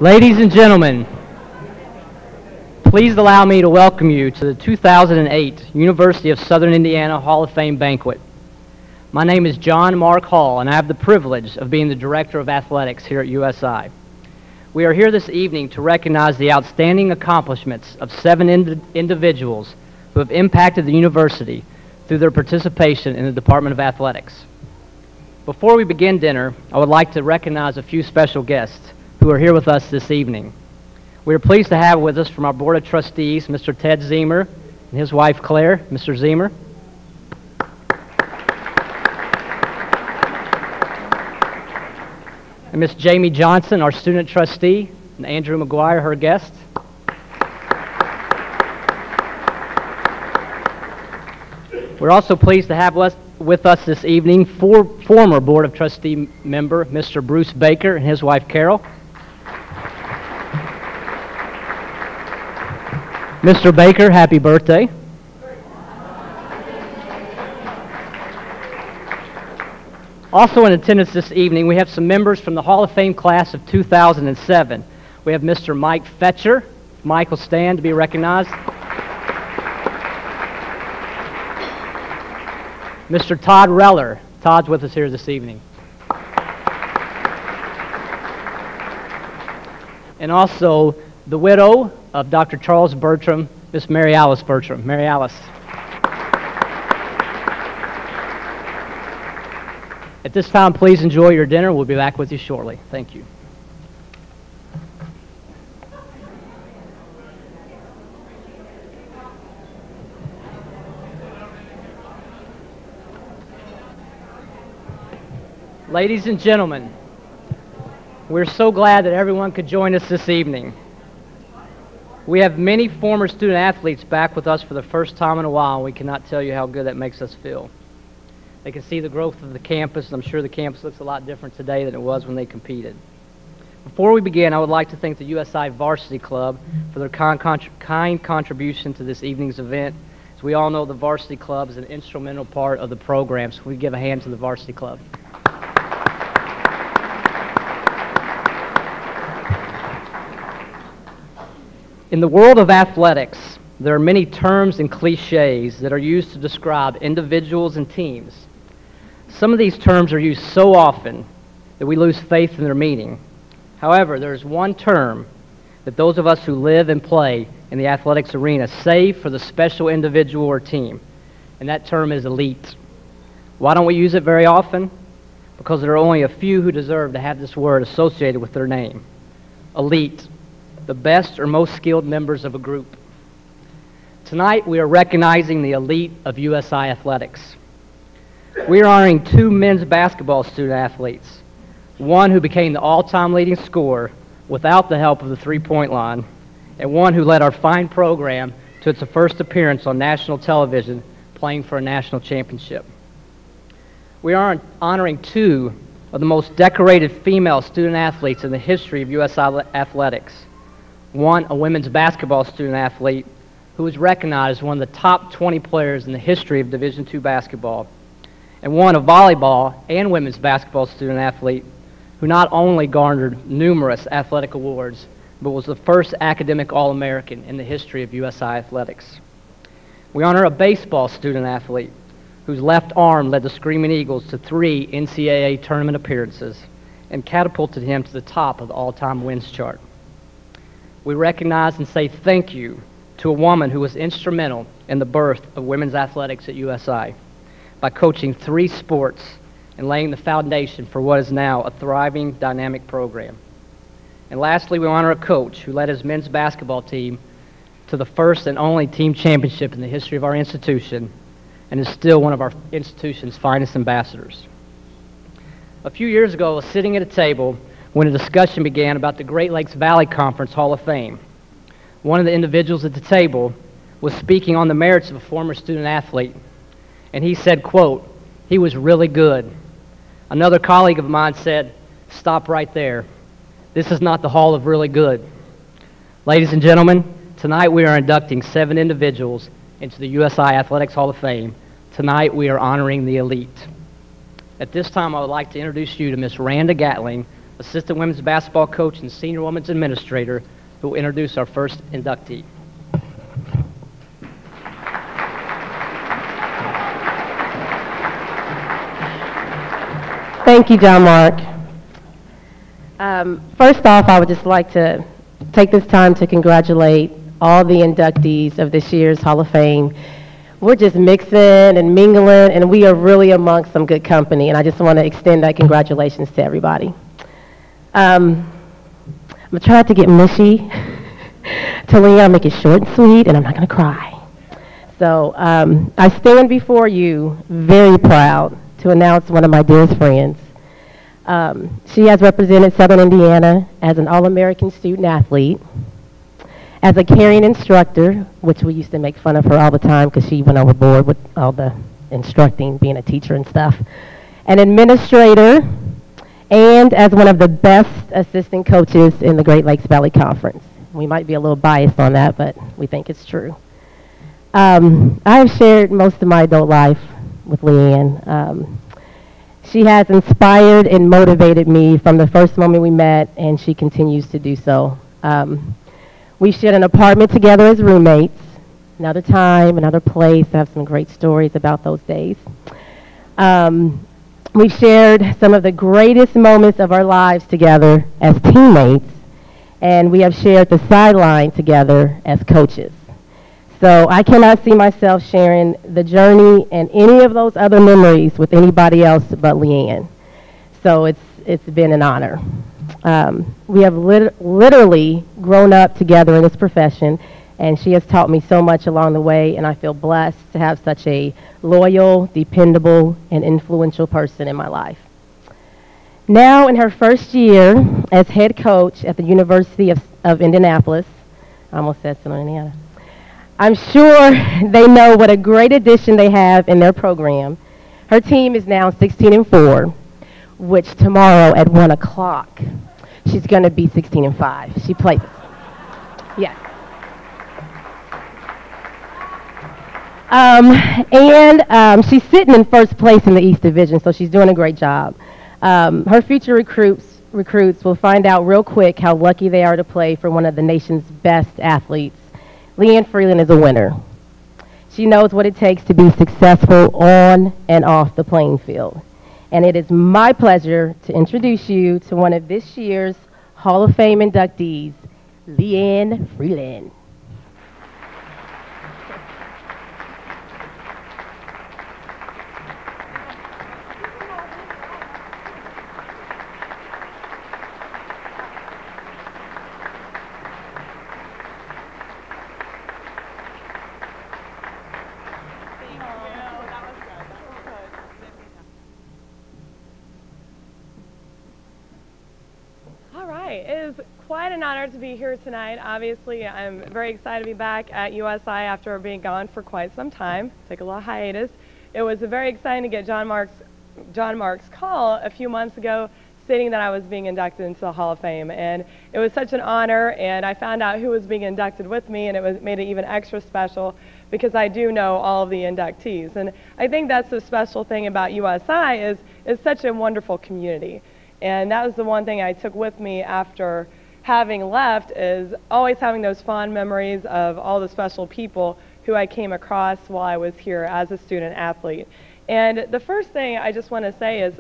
Ladies and gentlemen, please allow me to welcome you to the 2008 University of Southern Indiana Hall of Fame banquet. My name is John Mark Hall, and I have the privilege of being the Director of Athletics here at USI. We are here this evening to recognize the outstanding accomplishments of 7 individuals who have impacted the university through their participation in the Department of Athletics. Before we begin dinner, I would like to recognize a few special guests who are here with us this evening. We are pleased to have with us from our Board of Trustees, Mr. Ted Zemer and his wife Claire. Mr. Zemer. And Ms. Jamie Johnson, our student trustee, and Andrew McGuire, her guest. We're also pleased to have with us this evening former Board of Trustee member, Mr. Bruce Baker and his wife Carol. Mr. Baker, happy birthday. Also in attendance this evening, we have some members from the Hall of Fame class of 2007. We have Mr. Mike Fetcher. Mike will stand to be recognized. Mr. Todd Reller. Todd's with us here this evening. And also the widow of Dr. Charles Bertram, Miss Mary Alice Bertram. Mary Alice. At this time, please enjoy your dinner. We'll be back with you shortly. Thank you. Ladies and gentlemen, we're so glad that everyone could join us this evening. We have many former student athletes back with us for the first time in a while, and we cannot tell you how good that makes us feel. They can see the growth of the campus, and I'm sure the campus looks a lot different today than it was when they competed. Before we begin, I would like to thank the USI Varsity Club for their kind contribution to this evening's event. As we all know, the Varsity Club is an instrumental part of the program, so we give a hand to the Varsity Club. In the world of athletics, there are many terms and cliches that are used to describe individuals and teams. Some of these terms are used so often that we lose faith in their meaning. However, there is one term that those of us who live and play in the athletics arena save for the special individual or team, and that term is elite. Why don't we use it very often? Because there are only a few who deserve to have this word associated with their name. Elite, the best or most skilled members of a group. Tonight, we are recognizing the elite of USI athletics. We are honoring 2 men's basketball student athletes, one who became the all-time leading scorer without the help of the three-point line, and one who led our fine program to its first appearance on national television, playing for a national championship. We are honoring 2 of the most decorated female student athletes in the history of USI athletics. One, a women's basketball student athlete who was recognized as one of the top 20 players in the history of Division II basketball, and one, a volleyball and women's basketball student athlete who not only garnered numerous athletic awards, but was the first academic All-American in the history of USI athletics. We honor a baseball student athlete whose left arm led the Screaming Eagles to 3 NCAA tournament appearances and catapulted him to the top of the all-time wins chart. We recognize and say thank you to a woman who was instrumental in the birth of women's athletics at USI by coaching 3 sports and laying the foundation for what is now a thriving, dynamic program. And lastly, we honor a coach who led his men's basketball team to the first and only team championship in the history of our institution and is still one of our institution's finest ambassadors. A few years ago, I was sitting at a table when a discussion began about the Great Lakes Valley Conference Hall of Fame. One of the individuals at the table was speaking on the merits of a former student athlete, and he said, quote, "He was really good." Another colleague of mine said, "Stop right there. This is not the Hall of Really Good." Ladies and gentlemen, tonight we are inducting 7 individuals into the USI Athletics Hall of Fame. Tonight we are honoring the elite. At this time, I would like to introduce you to Miss Randa Gatling, assistant women's basketball coach and senior women's administrator, who will introduce our first inductee. Thank you, John Mark. First off, I would just like to take this time to congratulate all the inductees of this year's Hall of Fame. We're just mixing and mingling, and we are really amongst some good company, and I just want to extend that congratulations to everybody. I'm going to try not to get mushy. Tell you I'll make it short and sweet, and I'm not going to cry. So I stand before you very proud to announce one of my dearest friends. She has represented Southern Indiana as an All-American student athlete, as a caring instructor, which we used to make fun of her all the time because she went overboard with all the instructing, being a teacher and stuff, an administrator, and as one of the best assistant coaches in the Great Lakes Valley Conference. We might be a little biased on that, but we think it's true. I have shared most of my adult life with Leanne. She has inspired and motivated me from the first moment we met, and she continues to do so. We shared an apartment together as roommates. Another time, another place. I have some great stories about those days. We've shared some of the greatest moments of our lives together as teammates, and we have shared the sideline together as coaches. So I cannot see myself sharing the journey and any of those other memories with anybody else but Leanne. So it's been an honor. We have literally grown up together in this profession, and she has taught me so much along the way, and I feel blessed to have such a loyal, dependable, and influential person in my life. Now in her first year as head coach at the University of Indianapolis, I almost said Southern Indiana, I'm sure they know what a great addition they have in their program. Her team is now 16-4, which tomorrow at 1 o'clock, she's going to be 16-5. She plays. Yes. She's sitting in first place in the East Division, so she's doing a great job. Her future recruits will find out real quick how lucky they are to play for one of the nation's best athletes. Leanne Freeland is a winner. She knows what it takes to be successful on and off the playing field. And it is my pleasure to introduce you to one of this year's Hall of Fame inductees, Leanne Freeland. It is quite an honor to be here tonight. Obviously, I'm very excited to be back at USI after being gone for quite some time. Take a little hiatus. It was very exciting to get John Mark's call a few months ago stating that I was being inducted into the Hall of Fame, and it was such an honor. And I found out who was being inducted with me, and it made it even extra special because I do know all of the inductees. And I think that's the special thing about USI is it's such a wonderful community. And that was the one thing I took with me after having left, is always having those fond memories of all the special people who I came across while I was here as a student athlete. And the first thing I just want to say is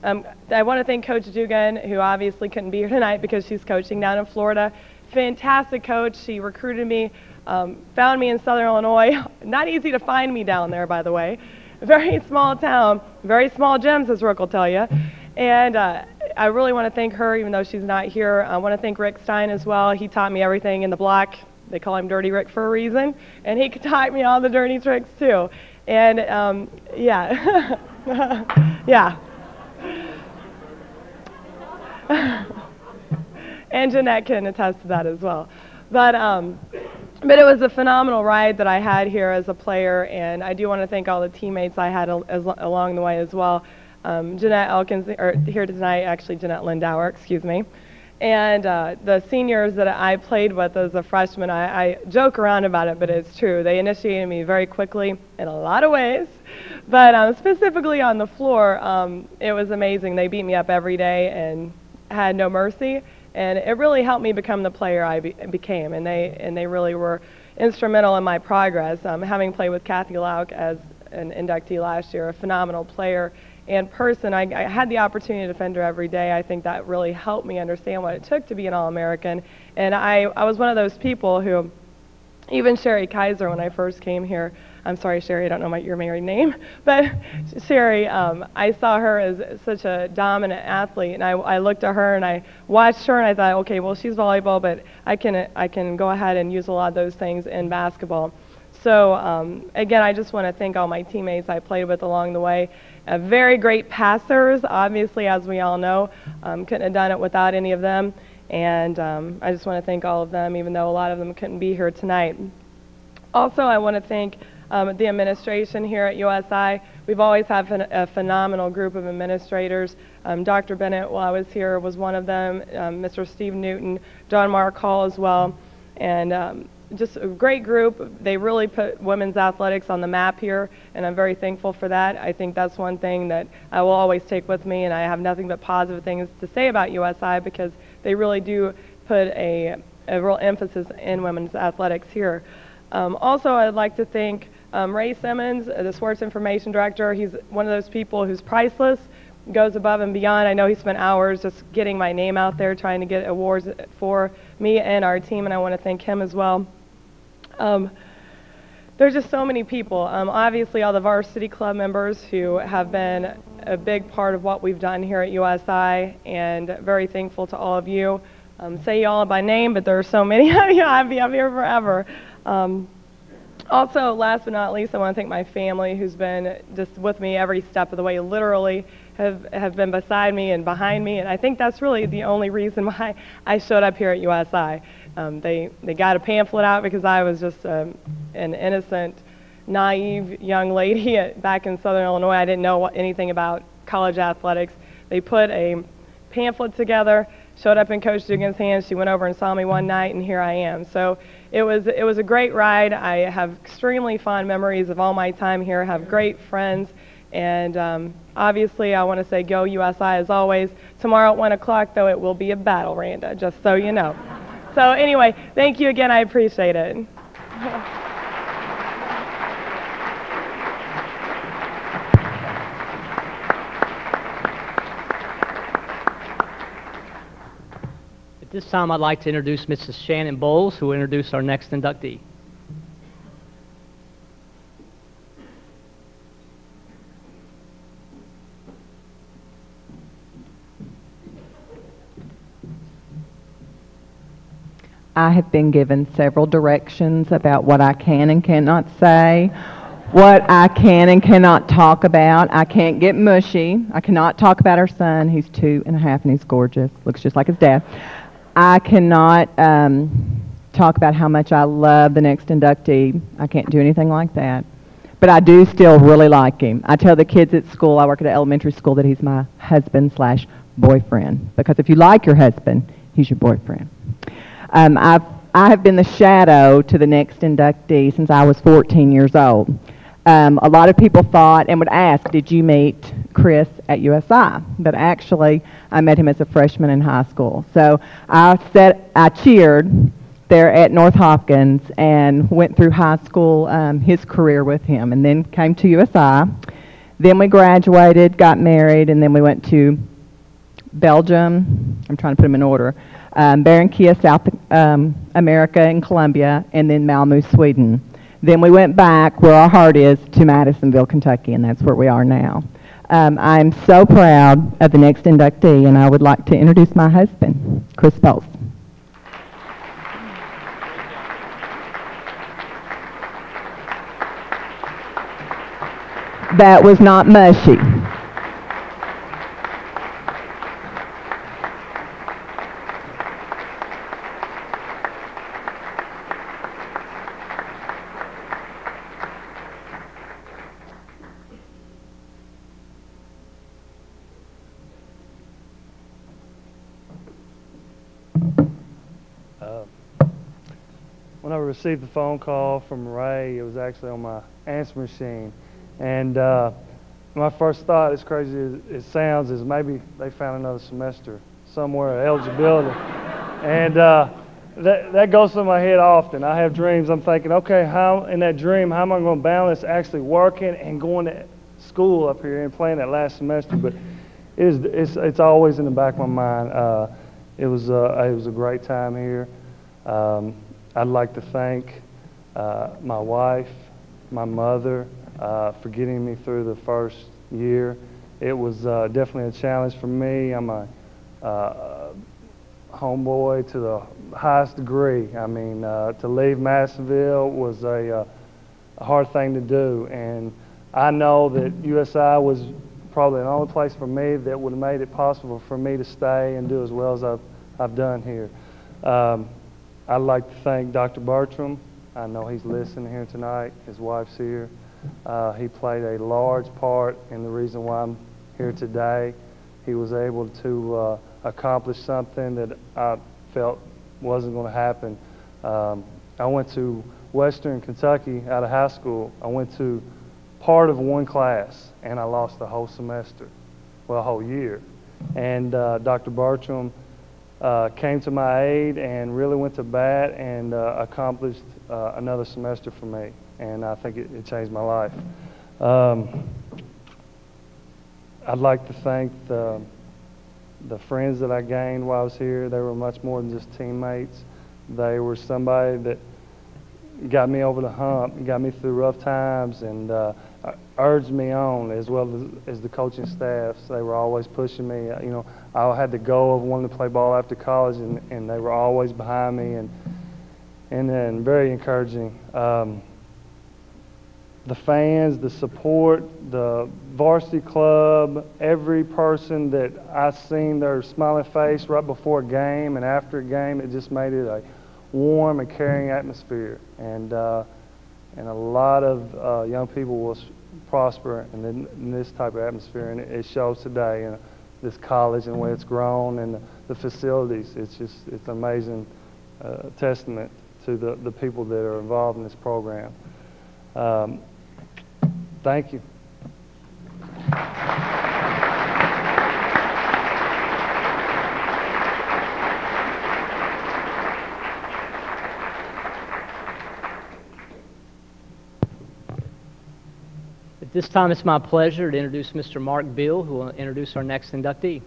I want to thank Coach Dugan, who obviously couldn't be here tonight because she's coaching down in Florida. Fantastic coach. She recruited me, found me in Southern Illinois. Not easy to find me down there, by the way. Very small town, very small gyms, as Rick will tell you. And I really want to thank her, even though she's not here. I want to thank Rick Stein as well. He taught me everything in the block. They call him Dirty Rick for a reason. And he taught me all the dirty tricks, too. And, yeah. Yeah. And Jeanette can attest to that as well. But it was a phenomenal ride that I had here as a player. And I do want to thank all the teammates I had along the way as well. Jeanette Elkins, or here tonight, actually Jeanette Lindauer, excuse me. And the seniors that I played with as a freshman, I joke around about it, but it's true. They initiated me very quickly in a lot of ways. But specifically on the floor, it was amazing. They beat me up every day, and had no mercy, and it really helped me become the player I became, and they really were instrumental in my progress. Having played with Kathy Lauk as an inductee last year, a phenomenal player and person, I had the opportunity to defend her every day. I think that really helped me understand what it took to be an All-American, and I was one of those people who, even Sherry Kaiser, when I first came here, I'm sorry, Sherry, I don't know your married name, but Sherry, I saw her as such a dominant athlete, and I looked at her and I watched her and I thought, okay, well, she's volleyball, but I can go ahead and use a lot of those things in basketball. So again, I just want to thank all my teammates I played with along the way. Very great passers, obviously, as we all know. Couldn't have done it without any of them. And I just want to thank all of them, even though a lot of them couldn't be here tonight. Also, I want to thank the administration here at USI. We've always had a phenomenal group of administrators. Dr. Bennett, while I was here, was one of them. Mr. Steve Newton, John Mark Hall as well. And just a great group. They really put women's athletics on the map here, and I'm very thankful for that. I think that's one thing that I will always take with me, and I have nothing but positive things to say about USI because they really do put a real emphasis in women's athletics here. Also, I'd like to thank Ray Simmons, the sports information director. He's one of those people who's priceless, goes above and beyond. I know he spent hours just getting my name out there, trying to get awards for me and our team, and I want to thank him as well. There's just so many people. Obviously, all the varsity club members who have been a big part of what we've done here at USI, and very thankful to all of you. Say you all by name, but there are so many of you. I'll be up here forever. Also, last but not least, I want to thank my family who's been just with me every step of the way, literally have been beside me and behind me, and I think that's really the only reason why I showed up here at USI. They got a pamphlet out because I was just an innocent, naive young lady back in Southern Illinois. I didn't know anything about college athletics. They put a pamphlet together, showed up in Coach Dugan's hands. She went over and saw me one night, and here I am. So it was a great ride. I have extremely fond memories of all my time here. I have great friends, and obviously I want to say go USI as always. Tomorrow at 1 o'clock, though, it will be a battle, Randa, just so you know. So anyway, thank you again. I appreciate it. At this time, I'd like to introduce Mrs. Shannon Bowles, who will introduce our next inductee. I have been given several directions about what I can and cannot say, what I can and cannot talk about. I can't get mushy. I cannot talk about our son. He's 2.5 and he's gorgeous. Looks just like his dad. I cannot talk about how much I love the next inductee. I can't do anything like that. But I do still really like him. I tell the kids at school, I work at an elementary school, that he's my husband/boyfriend. Because if you like your husband, he's your boyfriend. I have been the shadow to the next inductee since I was 14 years old. A lot of people thought and would ask, did you meet Chris at USI? But actually, I met him as a freshman in high school. So I cheered there at North Hopkins and went through high school, his career with him, and then came to USI. Then we graduated, got married, and then we went to Belgium. I'm trying to put them in order. Barranquilla, South America, and Colombia, and then Malmö, Sweden. Then we went back where our heart is to Madisonville, Kentucky, and that's where we are now. I'm so proud of the next inductee, and I would like to introduce my husband, Chris Bowles. That was not mushy. When I received the phone call from Ray, it was actually on my answer machine. And my first thought, as crazy as it sounds, is maybe they found another semester somewhere, eligibility. And that goes through my head often. I have dreams. I'm thinking, okay, in that dream, how am I going to balance actually working and going to school up here and playing that last semester? But it's always in the back of my mind. It was a great time here. I'd like to thank my wife, my mother, for getting me through the first year. It was definitely a challenge for me. I'm a homeboy to the highest degree. I mean, to leave Madisonville was a hard thing to do, and I know that USI was probably the only place for me that would have made it possible for me to stay and do as well as I've done here. I'd like to thank Dr. Bertram. I know he's listening here tonight. His wife's here. He played a large part in the reason why I'm here today. He was able to accomplish something that I felt wasn't going to happen. I went to Western Kentucky out of high school. I went to part of one class, and I lost the whole semester, well, a whole year. And Dr. Bertram came to my aid and really went to bat and accomplished another semester for me. And I think it changed my life. I'd like to thank the friends that I gained while I was here. They were much more than just teammates. They were somebody that got me over the hump, got me through rough times, and urged me on, as well as the coaching staffs. They were always pushing me. You know, I had the goal of wanting to play ball after college, and they were always behind me, and very encouraging. The fans, the support, the varsity club, every person that I seen their smiling face right before a game and after a game, it just made it a warm and caring atmosphere. And a lot of young people will prosper in this type of atmosphere, and it shows today in this college and the way it's grown and the facilities. It's an amazing testament to the people that are involved in this program. Thank you. At this time, it's my pleasure to introduce Mr. Mark Beal, who will introduce our next inductee.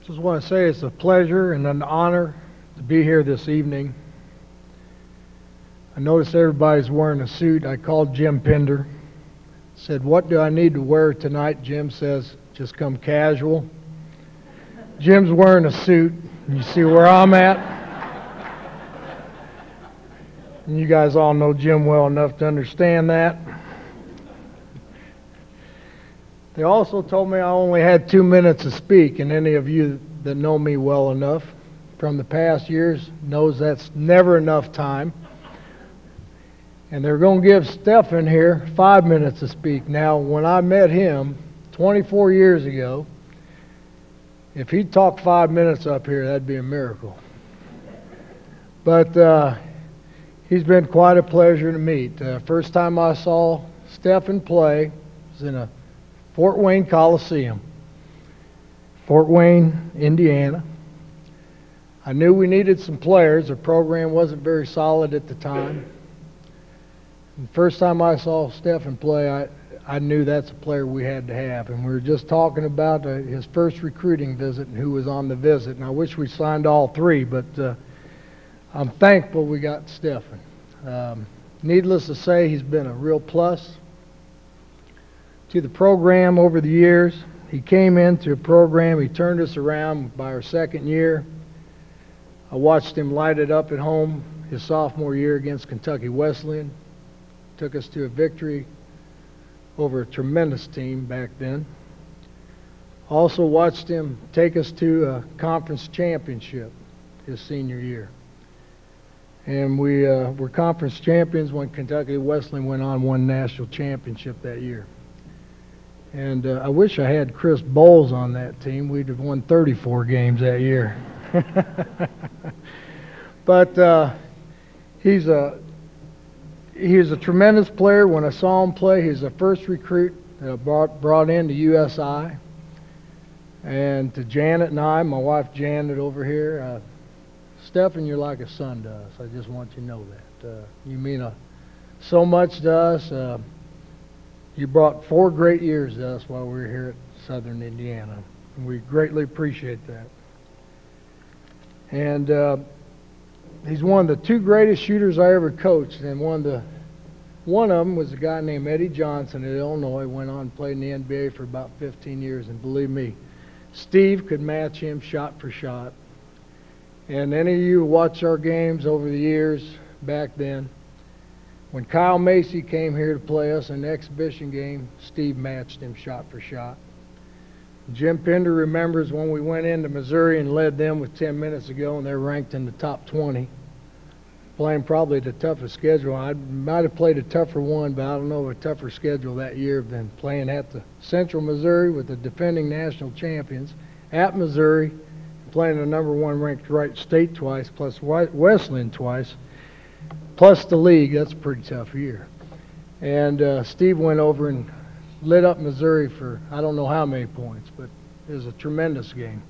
Just want to say it's a pleasure and an honor to be here this evening. I noticed everybody's wearing a suit. I called Jim Pender, said, "What do I need to wear tonight?" Jim says, "Just come casual." Jim's wearing a suit, and you see where I'm at. And you guys all know Jim well enough to understand that. They also told me I only had 2 minutes to speak, and any of you that know me well enough from the past years knows that's never enough time. And they're going to give Stephen here 5 minutes to speak. Now, when I met him 24 years ago, if he talked 5 minutes up here, that'd be a miracle. But he's been quite a pleasure to meet. First time I saw Stephen play was in a Fort Wayne Coliseum, Fort Wayne, Indiana. I knew we needed some players. The program wasn't very solid at the time. And the first time I saw Stephen play, I knew that's a player we had to have. And we were just talking about his first recruiting visit and who was on the visit. And I wish we signed all three, but I'm thankful we got Stephen. Needless to say, he's been a real plus to the program over the years. He came into a program, he turned us around by our second year. I watched him light it up at home his sophomore year against Kentucky Wesleyan. Took us to a victory over a tremendous team back then. Also watched him take us to a conference championship his senior year. And we were conference champions when Kentucky Wesleyan went on and won national championship that year. And I wish I had Chris Bowles on that team. We'd have won 34 games that year. But he's a tremendous player. When I saw him play, he's the first recruit that I brought into USI. And to Janet and I, my wife Janet over here, Stephen, you're like a son to us. I just want you to know that. You mean so much to us. You brought 4 great years to us while we were here at Southern Indiana. And we greatly appreciate that. And he's one of the 2 greatest shooters I ever coached. And one of them was a guy named Eddie Johnson at Illinois. Went on and played in the NBA for about 15 years. And believe me, Steve could match him shot for shot. And any of you who watched our games over the years back then, when Kyle Macy came here to play us in an exhibition game, Steve matched him shot for shot. Jim Pender remembers when we went into Missouri and led them with 10 minutes to go, and they're ranked in the top 20, playing probably the toughest schedule. I might have played a tougher one, but I don't know of a tougher schedule that year than playing at the Central Missouri with the defending national champions, at Missouri, playing the #1 ranked Wright State twice, plus Wesleyan twice, plus the league. That's a pretty tough year. And Steve went over and lit up Missouri for I don't know how many points, but it was a tremendous game.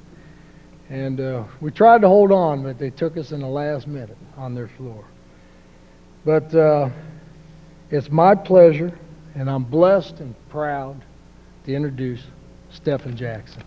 And we tried to hold on, but they took us in the last minute on their floor. But it's my pleasure, and I'm blessed and proud to introduce Stephen Jackson.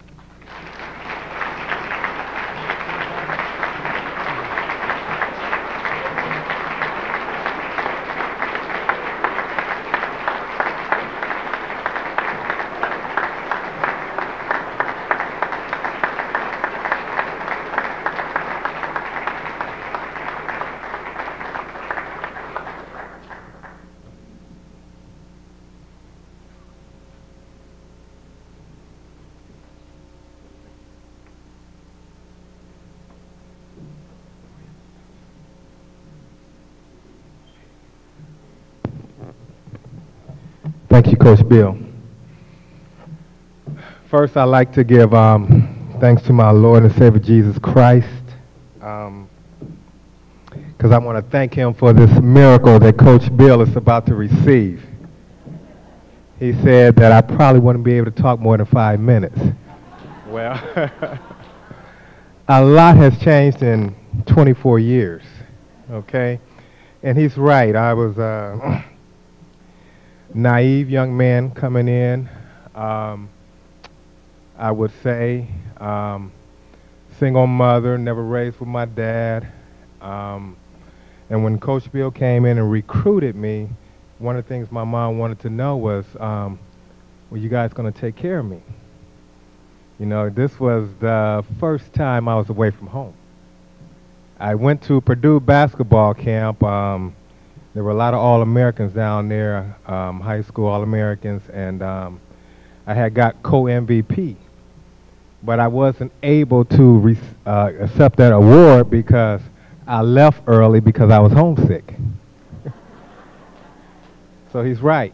Thank you, Coach Bill. First, I'd like to give thanks to my Lord and Savior Jesus Christ, because I want to thank him for this miracle that Coach Bill is about to receive. He said that I probably wouldn't be able to talk more than 5 minutes. Well, a lot has changed in 24 years, okay? And he's right. I was naive young man coming in, I would say, single mother, never raised with my dad. And when Coach Bill came in and recruited me, one of the things my mom wanted to know was, were you guys going to take care of me? You know, this was the first time I was away from home. I went to Purdue basketball camp. There were a lot of All-Americans down there, high school All-Americans, and I had got co-MVP. But I wasn't able to accept that award because I left early because I was homesick. So he's right.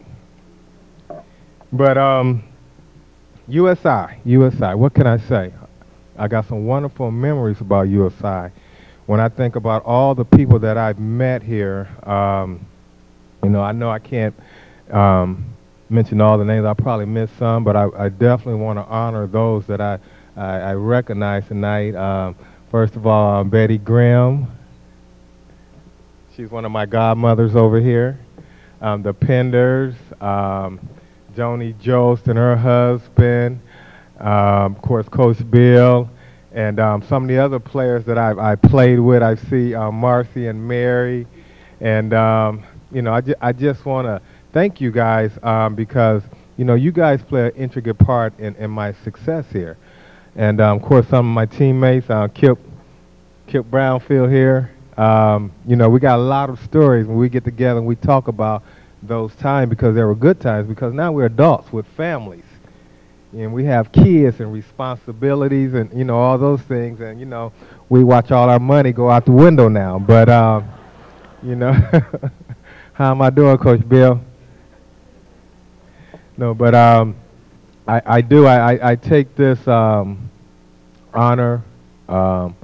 But USI, what can I say? I got some wonderful memories about USI. When I think about all the people that I've met here, you know I can't mention all the names. I probably missed some, but I definitely want to honor those that I recognize tonight. First of all, Betty Grimm. She's one of my godmothers over here. The Penders, Joni Jost and her husband, of course, Coach Bill. And some of the other players that I played with, I see Marcy and Mary. And, you know, I just want to thank you guys because, you know, you guys play an intricate part in my success here. And, of course, some of my teammates, Kip Brownfield here. You know, we got a lot of stories when we get together and we talk about those times because they were good times, because now we're adults with families. And we have kids and responsibilities and, you know, all those things. And, you know, we watch all our money go out the window now. But, you know, how am I doing, Coach Bill? No, but I do. I take this honor, and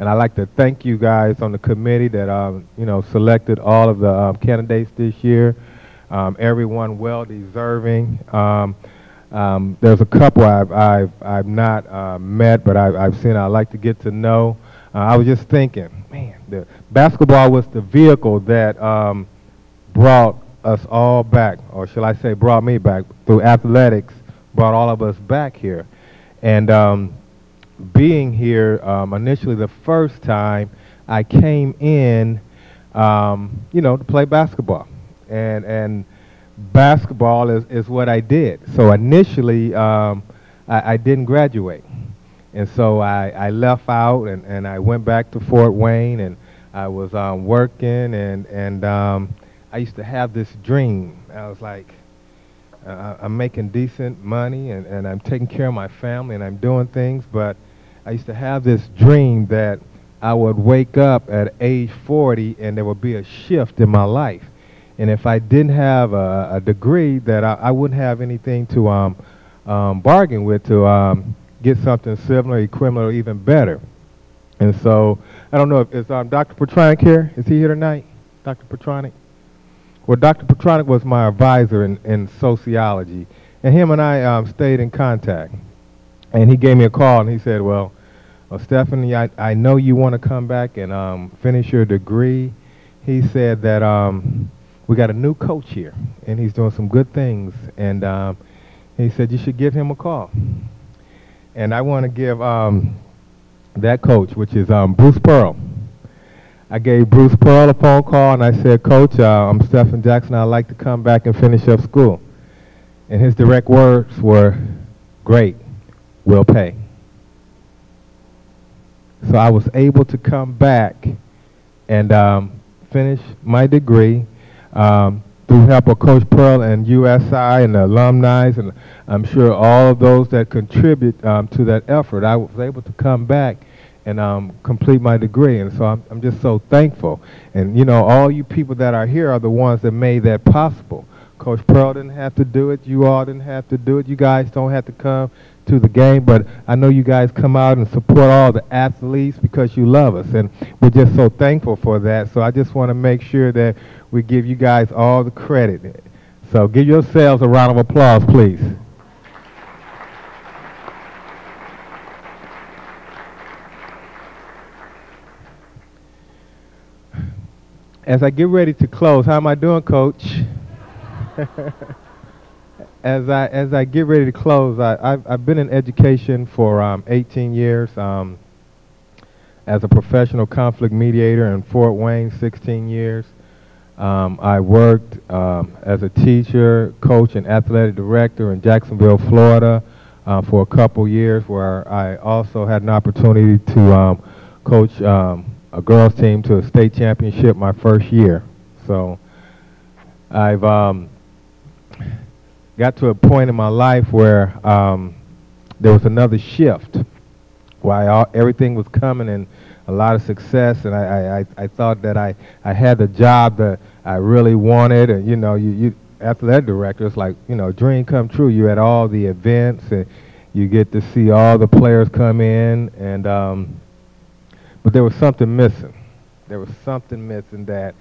I'd like to thank you guys on the committee that selected all of the candidates this year. Everyone well deserving. There's a couple I've not met, but I've seen. I'd like to get to know. I was just thinking, man, the basketball was the vehicle that brought us all back, or shall I say, brought me back through athletics. Brought all of us back here, and being here initially the first time I came in, to play basketball, and basketball is what I did. So initially, I didn't graduate, and so I left out and I went back to Fort Wayne, and I was working, and I used to have this dream. I was like, I'm making decent money, and I'm taking care of my family, and I'm doing things, but I used to have this dream that I would wake up at age 40 and there would be a shift in my life. And if I didn't have a degree, that I wouldn't have anything to bargain with to get something similar, equivalent, or even better. And so, I don't know, is Dr. Petronic here? Is he here tonight, Dr. Petronic? Well, Dr. Petronic was my advisor in sociology, and him and I stayed in contact. And he gave me a call, and he said, well, Stephanie, I know you want to come back and finish your degree. He said that we got a new coach here, and he's doing some good things, and he said you should give him a call. And I want to give that coach, which is Bruce Pearl. I gave Bruce Pearl a phone call, and I said, Coach, I'm Stephen Jackson. I'd like to come back and finish up school. And his direct words were, great, we'll pay. So I was able to come back and finish my degree through help of Coach Pearl and USI and the alumni, and I'm sure all of those that contribute to that effort. I was able to come back and complete my degree, and so I'm just so thankful. And all you people that are here are the ones that made that possible. Coach Pearl didn't have to do it. You all didn't have to do it. You guys don't have to come to the game, but I know you guys come out and support all the athletes because you love us, and we're just so thankful for that. So I just want to make sure that we give you guys all the credit. So give yourselves a round of applause, please. As I get ready to close, how am I doing, Coach? As I get ready to close, I've been in education for 18 years as a professional conflict mediator in Fort Wayne, 16 years. I worked as a teacher, coach, and athletic director in Jacksonville, Florida for a couple years, where I also had an opportunity to coach a girls team to a state championship my first year. So I've got to a point in my life where there was another shift, where everything was coming and a lot of success, and I thought that I had the job that I really wanted, and you athletic directors, like, dream come true. You at all the events, and you get to see all the players come in, and but there was something missing. There was something missing that,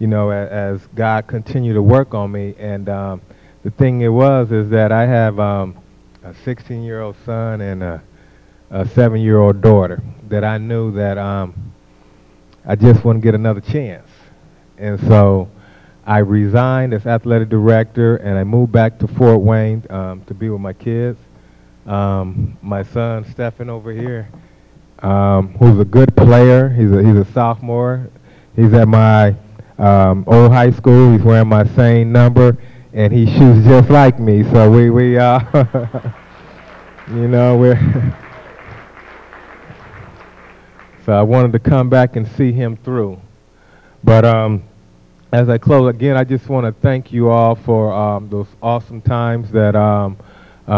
as God continued to work on me, and the thing is that I have a 16-year-old son and a 7-year-old daughter that I knew that I just wouldn't get another chance. And so I resigned as athletic director, and I moved back to Fort Wayne to be with my kids. My son, Stephen, over here, who's a good player. He's a sophomore. He's at my old high school. He's wearing my same number, and he shoots just like me. So we we're so I wanted to come back and see him through. But as I close, again, I just want to thank you all for those awesome times that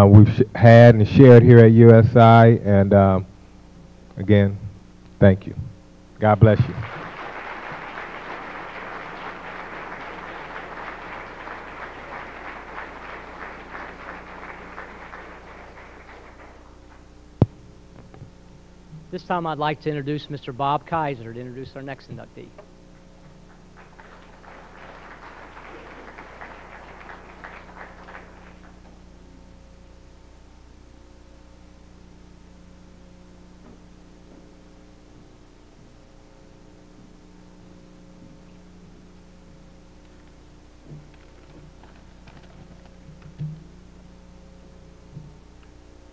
we've had and shared here at USI. And again, thank you. God bless you. This time I'd like to introduce Mr. Bob Kaiser to introduce our next inductee.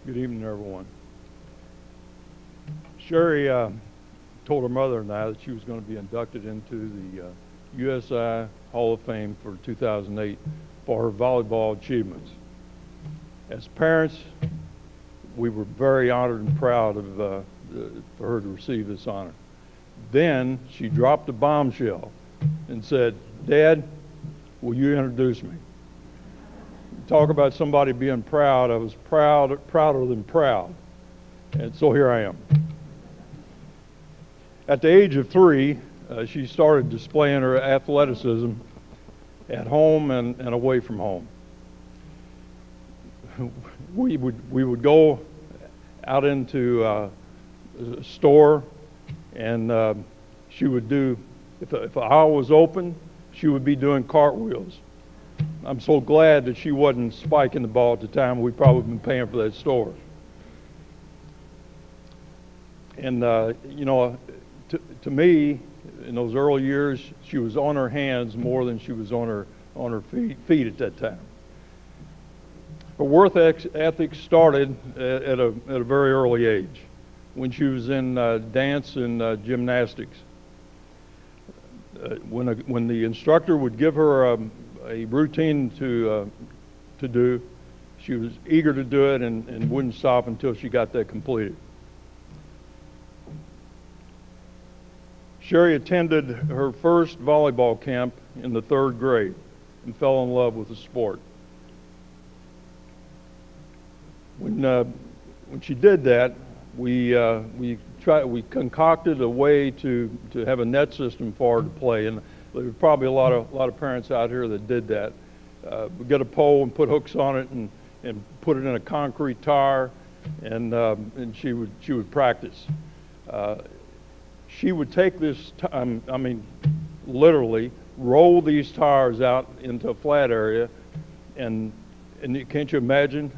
Good evening, everyone. Sherry told her mother and I that she was going to be inducted into the USI Hall of Fame for 2008 for her volleyball achievements. As parents, we were very honored and proud of for her to receive this honor. Then she dropped a bombshell and said, "Dad, will you introduce me?" Talk about somebody being proud. I was prouder than proud. And so here I am. At the age of 3, she started displaying her athleticism at home and away from home. We would go out into a store, and she would do, if an aisle was open, she would be doing cartwheels. I'm so glad that she wasn't spiking the ball at the time. We'd probably been paying for that store. And, you know, to me, in those early years, she was on her hands more than she was on her feet at that time. Her work ethic started at a very early age, when she was in dance and gymnastics. When the instructor would give her a routine to do, she was eager to do it and wouldn't stop until she got that completed. Sherry attended her first volleyball camp in the 3rd grade and fell in love with the sport. When she did that, we concocted a way to have a net system for her to play, and there were probably a lot of parents out here that did that. We get a pole and put hooks on it and put it in a concrete tire, and she would practice. She would take this, I mean, literally roll these tires out into a flat area, and can't you imagine?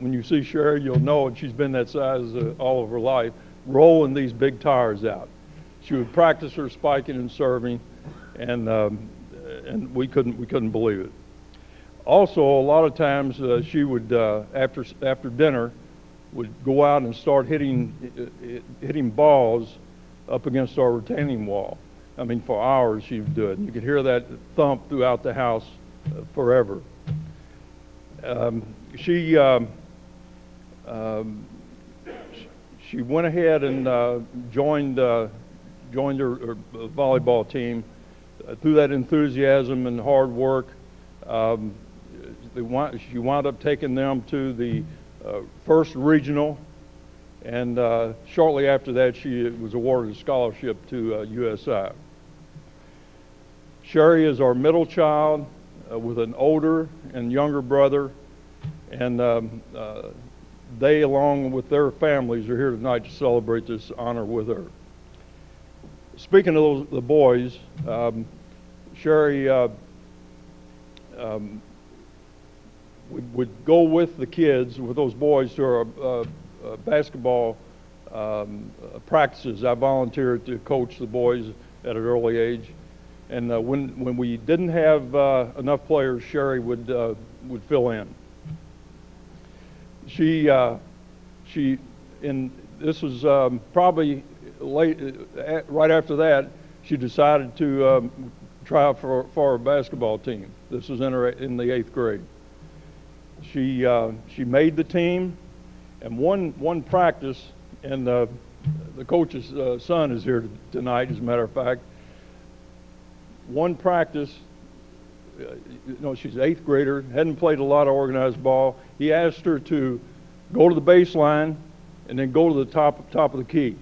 When you see Sherry, you'll know, and she's been that size all of her life, rolling these big tires out. She would practice her spiking and serving, and we couldn't believe it. Also, a lot of times she would after dinner would go out and start hitting balls up against our retaining wall. I mean, for hours she would do it. And you could hear that thump throughout the house forever. She went ahead and joined her volleyball team. Through that enthusiasm and hard work, she wound up taking them to the first regional, and shortly after that she was awarded a scholarship to USI. Sherry is our middle child with an older and younger brother, and they, along with their families, are here tonight to celebrate this honor with her. Speaking of the boys, Sherry would go with the kids, with those boys, to our basketball practices. I volunteered to coach the boys at an early age, and when we didn't have enough players, Sherry would fill in. This was probably right after that, she decided to try out for our basketball team. This was in the 8th grade. She made the team, and one practice, and the coach's son is here tonight, as a matter of fact. One practice, she's an 8th grader, hadn't played a lot of organized ball. He asked her to go to the baseline and then go to the top of the key.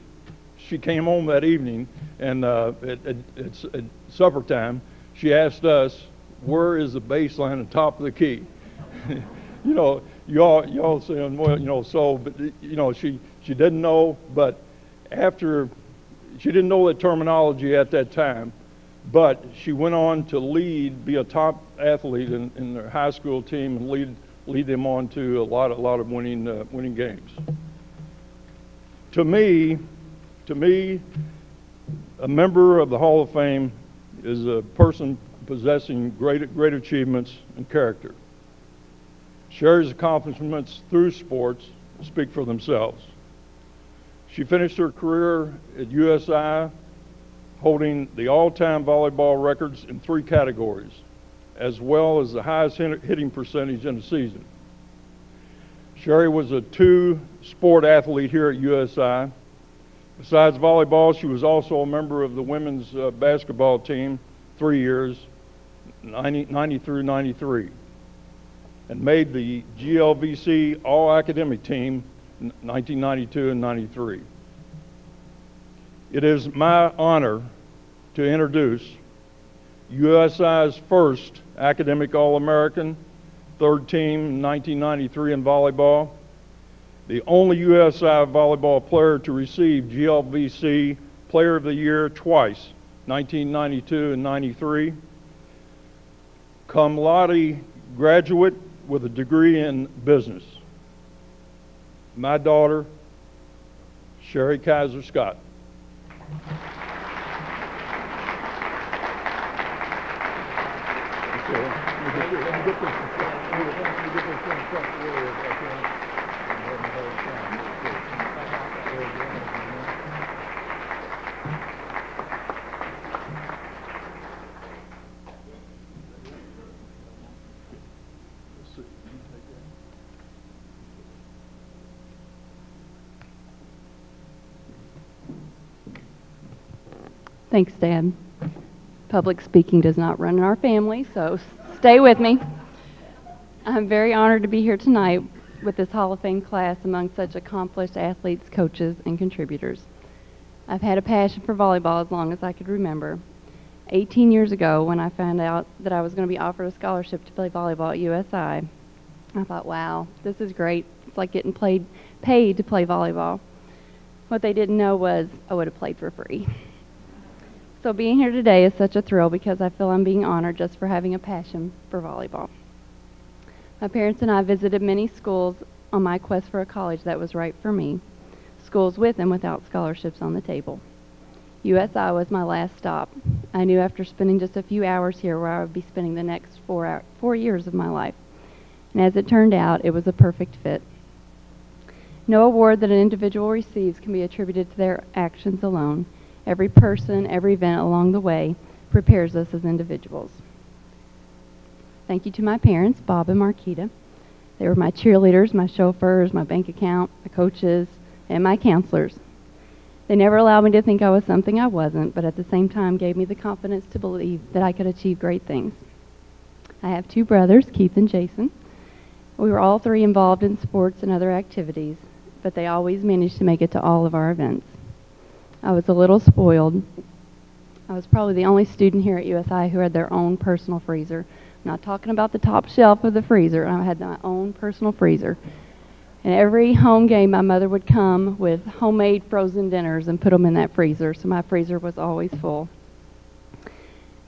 She came home that evening, and at supper time, she asked us, "Where is the baseline and top of the key?" You all saying, well, so, but she didn't know, but After, she didn't know that terminology at that time, but she went on to be a top athlete in their high school team and lead them on to a lot of winning games. To me, a member of the Hall of Fame is a person possessing great achievements and character. Sherry's accomplishments through sports speak for themselves. She finished her career at USI holding the all-time volleyball records in 3 categories, as well as the highest hitting percentage in a season. Sherry was a 2-sport athlete here at USI. Besides volleyball, she was also a member of the women's basketball team 3 years, 90 through 93, and made the GLVC All-Academic Team 1992 and 93. It is my honor to introduce USI's first academic All-American, 3rd team in 1993 in volleyball, the only USI volleyball player to receive GLVC Player of the Year twice, 1992 and 93, cum laude graduate with a degree in business. My daughter, Sherry Kaiser Scott. Thanks, Dad. Public speaking does not run in our family, so stay with me. I'm very honored to be here tonight with this Hall of Fame class among such accomplished athletes, coaches, and contributors. I've had a passion for volleyball as long as I could remember. 18 years ago, when I found out that I was going to be offered a scholarship to play volleyball at USI, I thought, wow, this is great. It's like getting paid to play volleyball. What they didn't know was I would have played for free. So being here today is such a thrill because I feel I'm being honored just for having a passion for volleyball. My parents and I visited many schools on my quest for a college that was right for me, schools with and without scholarships on the table. USI was my last stop. I knew after spending just a few hours here where I would be spending the next 4 years of my life. And as it turned out, it was a perfect fit. No award that an individual receives can be attributed to their actions alone. Every person, every event along the way prepares us as individuals. Thank you to my parents, Bob and Marquita. They were my cheerleaders, my chauffeurs, my bank account, my coaches, and my counselors. They never allowed me to think I was something I wasn't, but at the same time gave me the confidence to believe that I could achieve great things. I have 2 brothers, Keith and Jason. We were all 3 involved in sports and other activities, but they always managed to make it to all of our events. I was a little spoiled. I was probably the only student here at USI who had their own personal freezer. I'm not talking about the top shelf of the freezer. I had my own personal freezer. And every home game, my mother would come with homemade frozen dinners and put them in that freezer, so my freezer was always full.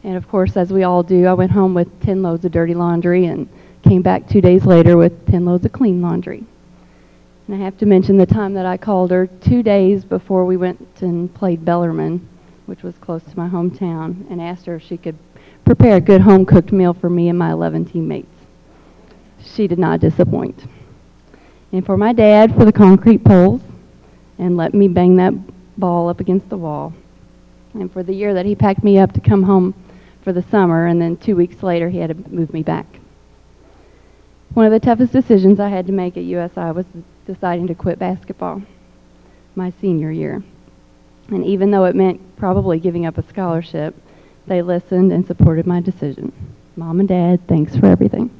And of course, as we all do, I went home with 10 loads of dirty laundry and came back 2 days later with 10 loads of clean laundry. And I have to mention the time that I called her 2 days before we went and played Bellarmine, which was close to my hometown, and asked her if she could prepare a good home-cooked meal for me and my 11 teammates. She did not disappoint. And for my dad, for the concrete poles, and let me bang that ball up against the wall. And for the year that he packed me up to come home for the summer, and then 2 weeks later he had to move me back. One of the toughest decisions I had to make at USI was deciding to quit basketball my senior year. And even though it meant probably giving up a scholarship, they listened and supported my decision. Mom and Dad, thanks for everything.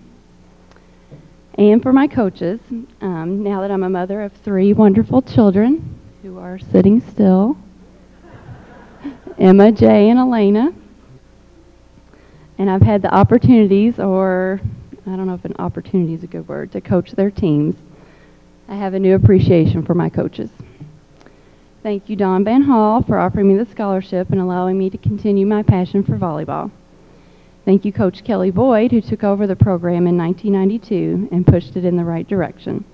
And for my coaches, now that I'm a mother of 3 wonderful children who are sitting still, Emma, Jay, and Elena, and I've had the opportunities, or I don't know if an opportunity is a good word, to coach their teams. I have a new appreciation for my coaches. Thank you, Don Van Hall, for offering me the scholarship and allowing me to continue my passion for volleyball. Thank you, Coach Kelly Boyd, who took over the program in 1992 and pushed it in the right direction.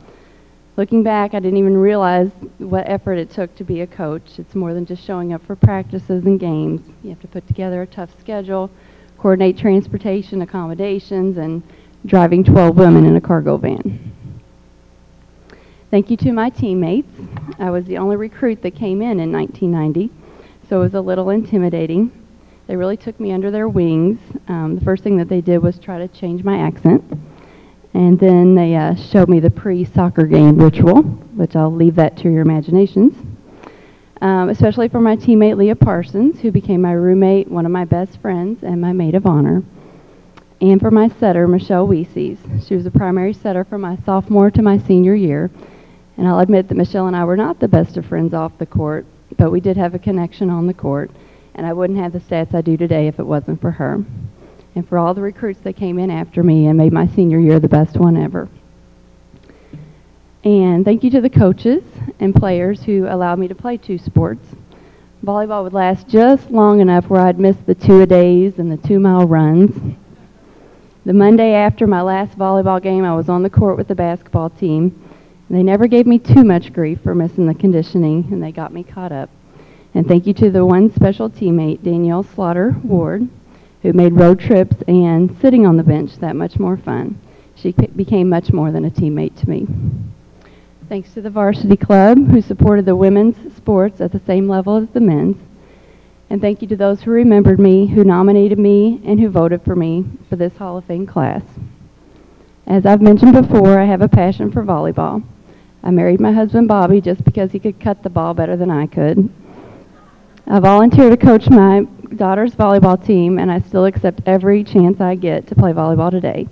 Looking back, I didn't even realize what effort it took to be a coach. It's more than just showing up for practices and games. You have to put together a tough schedule, coordinate transportation, accommodations, and driving 12 women in a cargo van. Thank you to my teammates. I was the only recruit that came in 1990, so it was a little intimidating. They really took me under their wings. The first thing that they did was try to change my accent. And then they showed me the pre-soccer game ritual, which I'll leave that to your imaginations. Especially for my teammate Leah Parsons, who became my roommate, one of my best friends, and my maid of honor. And for my setter, Michelle Weeses. She was the primary setter from my sophomore to my senior year. And I'll admit that Michelle and I were not the best of friends off the court, but we did have a connection on the court. And I wouldn't have the stats I do today if it wasn't for her. And for all the recruits that came in after me and made my senior year the best one ever. And thank you to the coaches and players who allowed me to play two sports. Volleyball would last just long enough where I'd miss the 2-a-days and the 2-mile runs. The Monday after my last volleyball game, I was on the court with the basketball team. They never gave me too much grief for missing the conditioning, and they got me caught up. And thank you to the one special teammate, Danielle Slaughter Ward, who made road trips and sitting on the bench that much more fun. She became much more than a teammate to me. Thanks to the varsity club, who supported the women's sports at the same level as the men's. And thank you to those who remembered me, who nominated me, and who voted for me for this Hall of Fame class. As I've mentioned before, I have a passion for volleyball. I married my husband Bobby just because he could cut the ball better than I could. I volunteer to coach my daughter's volleyball team, and I still accept every chance I get to play volleyball today.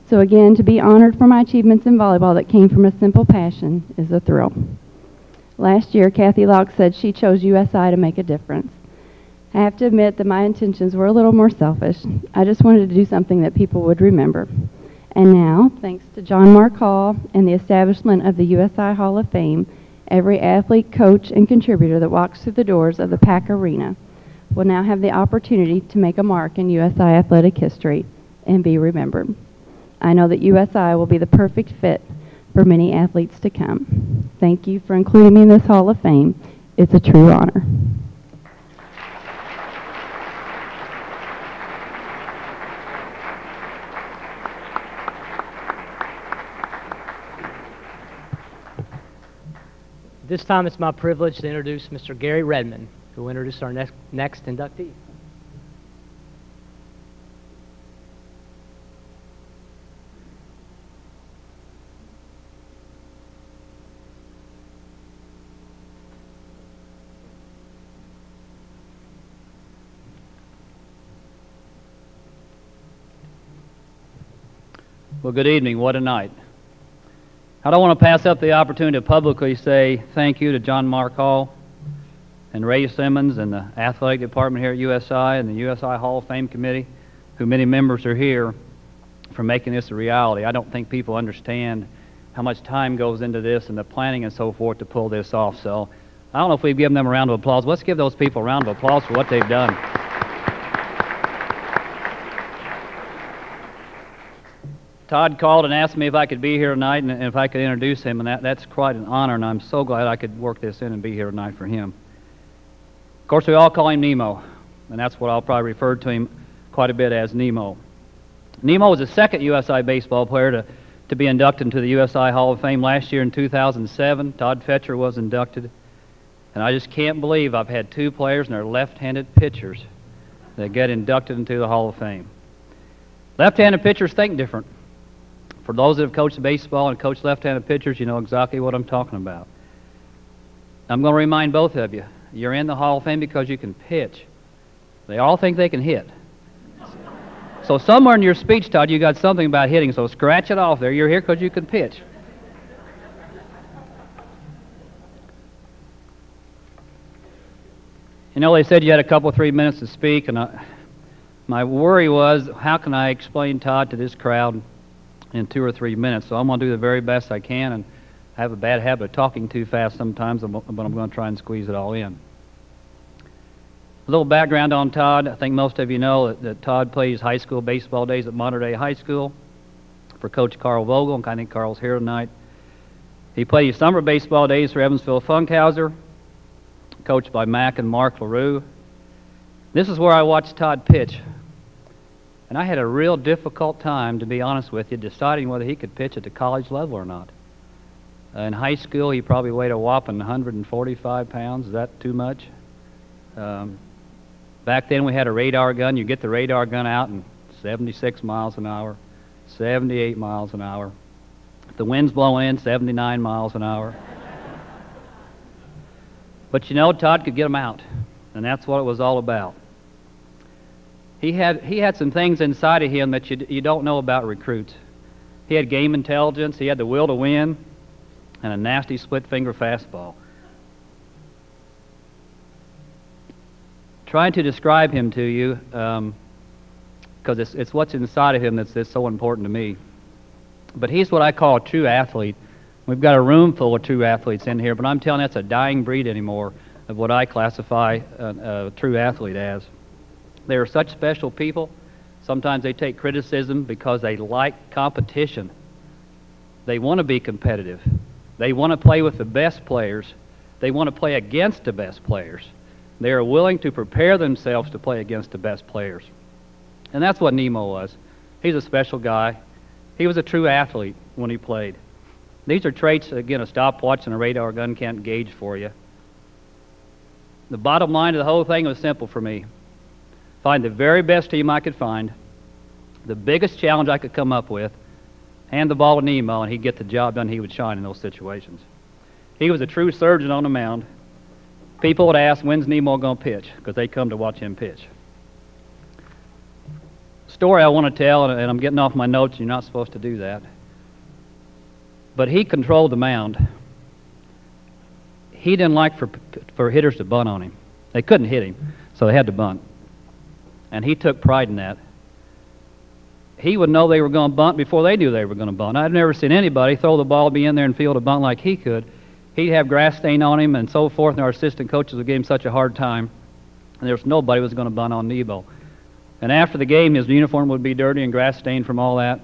So again, to be honored for my achievements in volleyball that came from a simple passion is a thrill. Last year, Kathy Locke said she chose USI to make a difference. I have to admit that my intentions were a little more selfish. I just wanted to do something that people would remember. And now, thanks to John Mark Hall and the establishment of the USI Hall of Fame, every athlete, coach, and contributor that walks through the doors of the PAC Arena will now have the opportunity to make a mark in USI athletic history and be remembered. I know that USI will be the perfect fit for many athletes to come. Thank you for including me in this Hall of Fame. It's a true honor. This time it's my privilege to introduce Mr. Gary Redmond, who will introduce our next inductee. Well, good evening. What a night. I don't want to pass up the opportunity to publicly say thank you to John Mark Hall and Ray Simmons and the athletic department here at USI and the USI Hall of Fame Committee, who many members are here, for making this a reality. I don't think people understand how much time goes into this and the planning and so forth to pull this off. So I don't know if we've given them a round of applause. Let's give those people a round of applause for what they've done. Todd called and asked me if I could be here tonight and if I could introduce him, and that's quite an honor, and I'm so glad I could work this in and be here tonight for him. Of course, we all call him Nemo, and that's what I'll probably refer to him quite a bit as, Nemo. Nemo was the second USI baseball player to be inducted into the USI Hall of Fame. Last year in 2007, Todd Fetcher was inducted, and I just can't believe I've had two players and they're left-handed pitchers that get inducted into the Hall of Fame. Left-handed pitchers think different. For those that have coached baseball and coached left-handed pitchers, you know exactly what I'm talking about. I'm going to remind both of you, you're in the Hall of Fame because you can pitch. They all think they can hit. So somewhere in your speech, Todd, you got something about hitting, so scratch it off there. You're here because you can pitch. You know, they said you had a couple, 3 minutes to speak, and my worry was, how can I explain Todd to this crowd in 2 or 3 minutes? So I'm going to do the very best I can, and I have a bad habit of talking too fast sometimes, but I'm going to try and squeeze it all in. A little background on Todd. I think most of you know that Todd plays high school baseball days at Monterey High School for Coach Carl Vogel, and I think Carl's here tonight. He plays summer baseball days for Evansville Funkhauser, coached by Mac and Mark LaRue. This is where I watched Todd pitch, and I had a real difficult time, to be honest with you, deciding whether he could pitch at the college level or not. In high school, he probably weighed a whopping 145 pounds. Is that too much? Back then, we had a radar gun. You get the radar gun out, and 76 miles an hour, 78 miles an hour. If the wind's blowing in, 79 miles an hour. But you know, Todd could get them out, and that's what it was all about. He had some things inside of him that you don't know about recruits. He had game intelligence, he had the will to win, and a nasty split-finger fastball. Trying to describe him to you, because it's what's inside of him that's so important to me. But he's what I call a true athlete. We've got a room full of true athletes in here, but I'm telling you, that's a dying breed anymore of what I classify a true athlete as. They are such special people. Sometimes they take criticism because they like competition. They want to be competitive. They want to play with the best players. They want to play against the best players. They are willing to prepare themselves to play against the best players. And that's what Nemo was. He's a special guy. He was a true athlete when he played. These are traits, again, a stopwatch and a radar gun can't gauge for you. The bottom line of the whole thing was simple for me. Find the very best team I could find, the biggest challenge I could come up with, hand the ball to Nemo, and he'd get the job done. He would shine in those situations. He was a true surgeon on the mound. People would ask, when's Nemo going to pitch? Because they come to watch him pitch. Story I want to tell, and I'm getting off my notes, you're not supposed to do that. But he controlled the mound. He didn't like for hitters to bunt on him. They couldn't hit him, so they had to bunt. And he took pride in that. He would know they were going to bunt before they knew they were going to bunt. I've never seen anybody throw the ball, be in there and field a bunt like he could. He'd have grass stain on him and so forth, and our assistant coaches would give him such a hard time. And there was nobody who was going to bunt on Nebo. And after the game, his uniform would be dirty and grass stained from all that.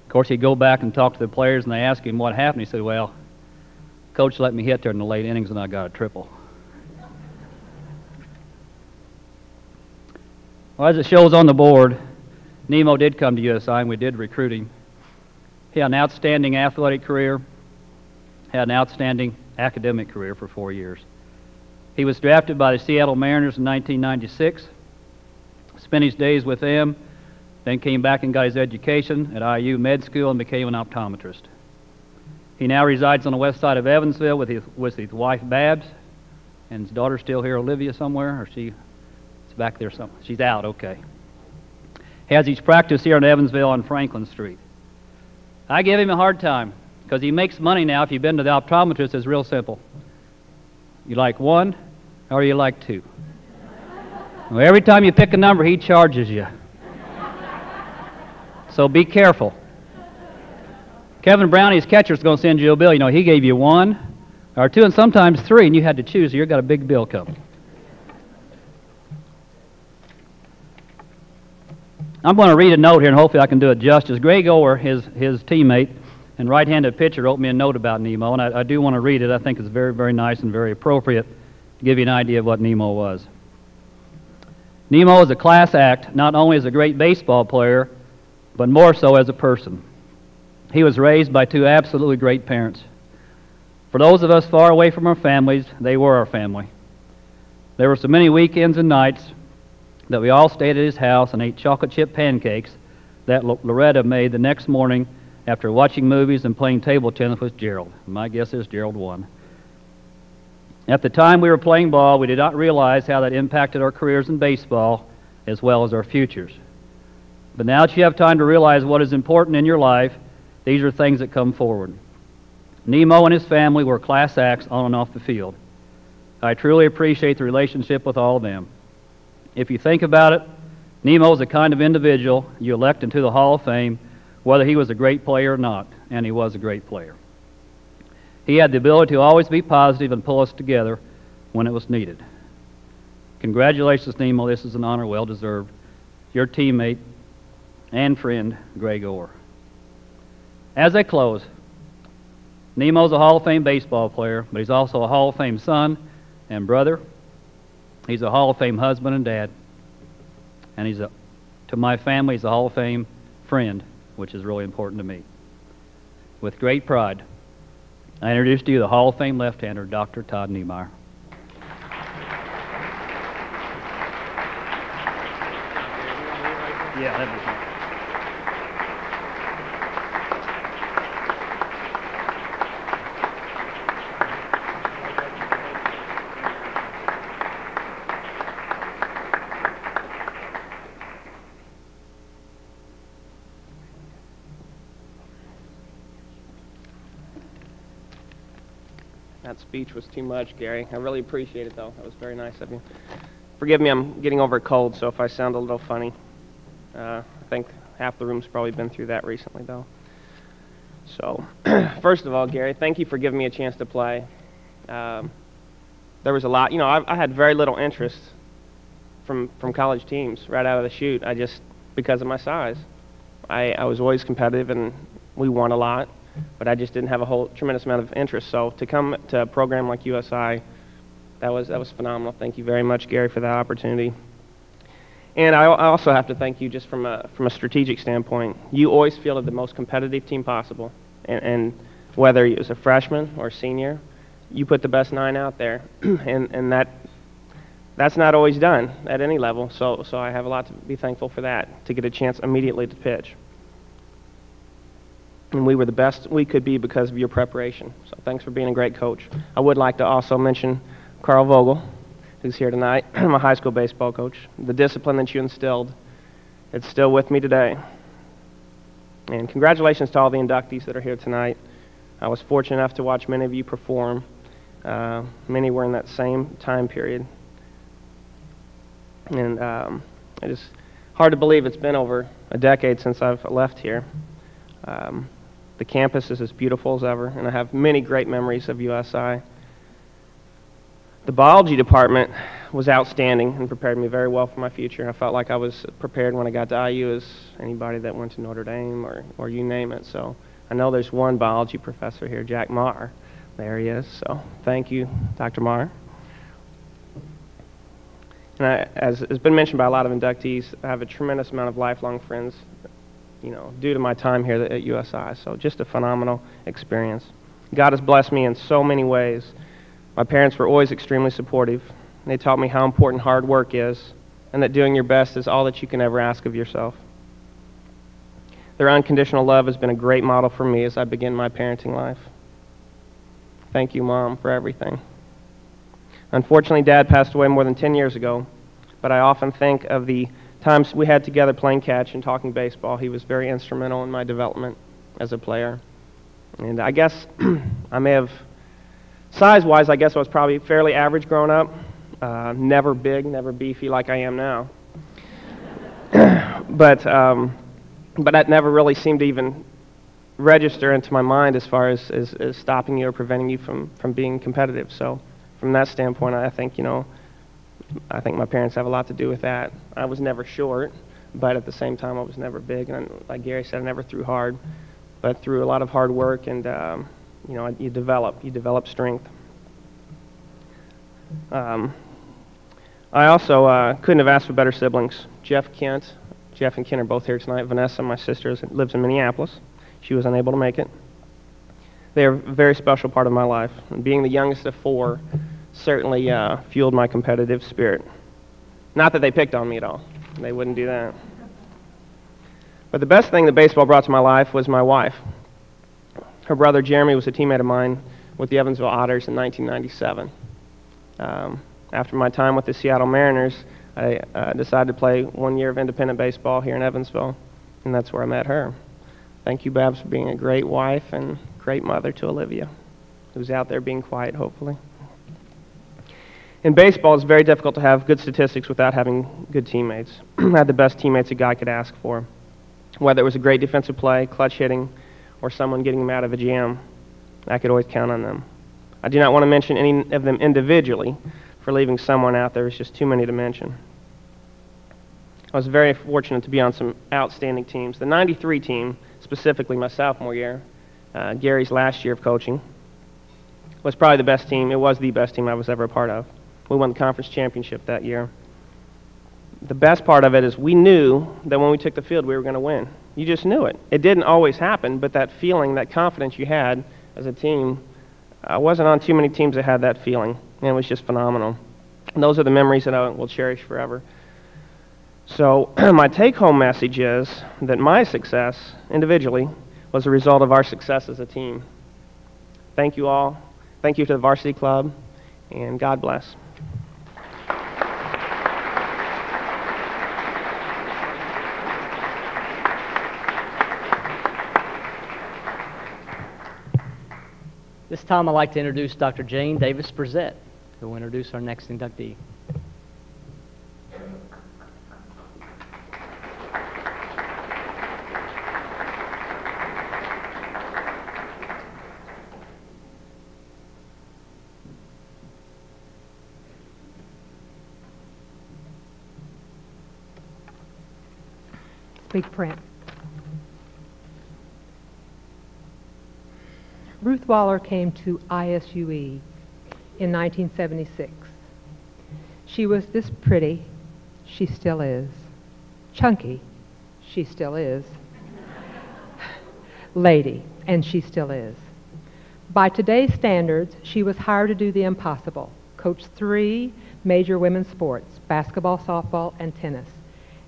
Of course, he'd go back and talk to the players, and they asked him what happened. He said, well, Coach let me hit there in the late innings, and I got a triple. Well, as it shows on the board, Nemo did come to USI, and we did recruit him. He had an outstanding athletic career, had an outstanding academic career for 4 years. He was drafted by the Seattle Mariners in 1996, spent his days with them, then came back and got his education at IU Med School and became an optometrist. He now resides on the west side of Evansville with his wife Babs, and his daughter's still here, Olivia, somewhere, or she's back there somewhere. She's out, okay. Has his practice here in Evansville on Franklin Street. I give him a hard time because he makes money now. If you've been to the optometrist, it's real simple. You like one or you like two? Well, every time you pick a number, he charges you. So be careful. Kevin Brownie's catcher's going to send you a bill. You know, he gave you one or two and sometimes three, and you had to choose. You've got a big bill coming. I'm going to read a note here, and hopefully I can do it justice. Greg Orr, his teammate and right-handed pitcher, wrote me a note about Nemo, and I do want to read it. I think it's very, very nice and very appropriate to give you an idea of what Nemo was. Nemo is a class act, not only as a great baseball player, but more so as a person. He was raised by two absolutely great parents. For those of us far away from our families, they were our family. There were so many weekends and nights that we all stayed at his house and ate chocolate chip pancakes that Loretta made the next morning after watching movies and playing table tennis with Gerald. My guess is Gerald won. At the time we were playing ball, we did not realize how that impacted our careers in baseball as well as our futures. But now that you have time to realize what is important in your life, these are things that come forward. Nemo and his family were class acts on and off the field. I truly appreciate the relationship with all of them. If you think about it, Nemo is the kind of individual you elect into the Hall of Fame, whether he was a great player or not, and he was a great player. He had the ability to always be positive and pull us together when it was needed. Congratulations, Nemo. This is an honor well deserved. Your teammate and friend, Greg Orr. As I close, Nemo's a Hall of Fame baseball player, but he's also a Hall of Fame son and brother. He's a Hall of Fame husband and dad. And to my family, he's a Hall of Fame friend, which is really important to me. With great pride, I introduce to you the Hall of Fame left-hander, Dr. Todd Niemeyer. Yeah, that'd be fine. That speech was too much, Gary. I really appreciate it, though. That was very nice of you. Forgive me, I'm getting over a cold, so if I sound a little funny. I think half the room's probably been through that recently, though. So, first of all, Gary, thank you for giving me a chance to play. There was a lot. You know, I had very little interest from college teams right out of the chute. Because of my size. I was always competitive, and we won a lot, but I just didn't have a whole tremendous amount of interest. So to come to a program like USI, that was phenomenal. Thank you very much, Gary, for that opportunity. And I also have to thank you just from a strategic standpoint. You always fielded the most competitive team possible, and whether it was a freshman or a senior, you put the best 9 out there, and that's not always done at any level. So I have a lot to be thankful for that, to get a chance immediately to pitch. And we were the best we could be because of your preparation. So thanks for being a great coach. I would like to also mention Carl Vogel, who's here tonight, my high school baseball coach. The discipline that you instilled, it's still with me today. And congratulations to all the inductees that are here tonight. I was fortunate enough to watch many of you perform. Many were in that same time period. And it is hard to believe it's been over a decade since I've left here. The campus is as beautiful as ever, and I have many great memories of USI. The biology department was outstanding and prepared me very well for my future. I felt like I was prepared when I got to IU as anybody that went to Notre Dame or you name it. So I know there's one biology professor here, Jack Maher. There he is. So thank you, Dr. Maher. And as has been mentioned by a lot of inductees, I have a tremendous amount of lifelong friends, you know, due to my time here at USI. So just a phenomenal experience. God has blessed me in so many ways. My parents were always extremely supportive. They taught me how important hard work is, and that doing your best is all that you can ever ask of yourself. Their unconditional love has been a great model for me as I begin my parenting life. Thank you, Mom, for everything. Unfortunately, Dad passed away more than 10 years ago, but I often think of the times we had together playing catch and talking baseball. He was very instrumental in my development as a player. And I guess I may have, size-wise, I guess I was probably fairly average growing up. Never big, never beefy like I am now. But that never really seemed to even register into my mind as far as stopping you or preventing you from being competitive. So from that standpoint, I think, you know, I think my parents have a lot to do with that. I was never short, but at the same time, I was never big. And like Gary said, I never threw hard, but through a lot of hard work, and you know, you develop strength. I also couldn't have asked for better siblings. Jeff and Ken are both here tonight. Vanessa, my sister, lives in Minneapolis. She was unable to make it. They are a very special part of my life. And being the youngest of 4 certainly fueled my competitive spirit. Not that they picked on me at all. They wouldn't do that. But the best thing that baseball brought to my life was my wife. Her brother Jeremy was a teammate of mine with the Evansville Otters in 1997. After my time with the Seattle Mariners, I decided to play 1 year of independent baseball here in Evansville, and that's where I met her. Thank you, Babs, for being a great wife and great mother to Olivia, who's out there being quiet, hopefully. In baseball, it's very difficult to have good statistics without having good teammates. I had the best teammates a guy could ask for, whether it was a great defensive play, clutch hitting, or someone getting him out of a jam. I could always count on them. I do not want to mention any of them individually, for leaving someone out there is just too many to mention. I was very fortunate to be on some outstanding teams. The 93 team, specifically my sophomore year, Gary's last year of coaching, was probably the best team. It was the best team I was ever a part of. We won the conference championship that year. The best part of it is we knew that when we took the field we were going to win. You just knew it. It didn't always happen, but that feeling, that confidence you had as a team, I wasn't on too many teams that had that feeling, and it was just phenomenal. And those are the memories that I will cherish forever. So my take-home message is that my success, individually, was a result of our success as a team. Thank you all. Thank you to the Varsity Club, and God bless. This time I'd like to introduce Dr. Jane Davis-Brzett, who will introduce our next inductee. Big print. Ruth Waller came to ISUE in 1976. She was this pretty, she still is. Chunky, she still is. Lady, and she still is. By today's standards, she was hired to do the impossible, coach 3 major women's sports, basketball, softball, and tennis.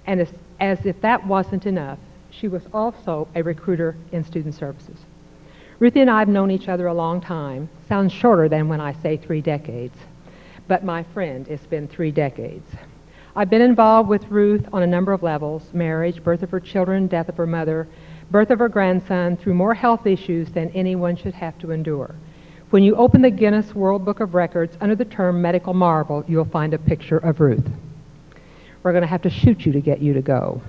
And as if that wasn't enough, she was also a recruiter in student services. Ruthie and I have known each other a long time. Sounds shorter than when I say 3 decades. But my friend, it's been 3 decades. I've been involved with Ruth on a number of levels: marriage, birth of her children, death of her mother, birth of her grandson, through more health issues than anyone should have to endure. When you open the Guinness World Book of Records under the term medical marvel, you'll find a picture of Ruth. We're going to have to shoot you to get you to go.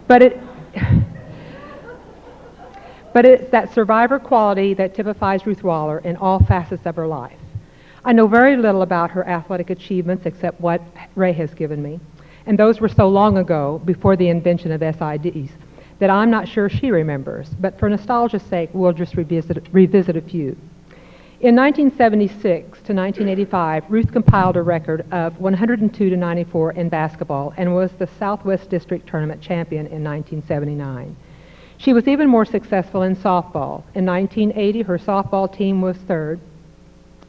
But it's that survivor quality that typifies Ruth Waller in all facets of her life. I know very little about her athletic achievements except what Ray has given me, and those were so long ago, before the invention of SIDs, that I'm not sure she remembers, but for nostalgia's sake, we'll just revisit a few. In 1976 to 1985, Ruth compiled a record of 102-94 in basketball and was the Southwest District Tournament champion in 1979. She was even more successful in softball. In 1980, her softball team was 3rd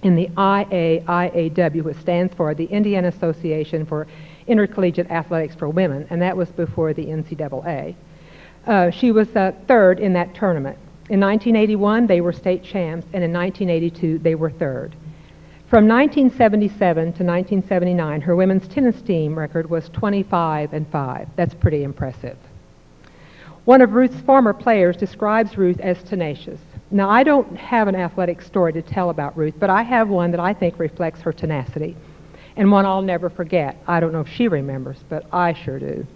in the IAIAW, which stands for the Indiana Association for Intercollegiate Athletics for Women, and that was before the NCAA. She was 3rd in that tournament. In 1981, they were state champs, and in 1982, they were 3rd. From 1977 to 1979, her women's tennis team record was 25-5. That's pretty impressive. One of Ruth's former players describes Ruth as tenacious. Now, I don't have an athletic story to tell about Ruth, but I have one that I think reflects her tenacity, and one I'll never forget. I don't know if she remembers, but I sure do.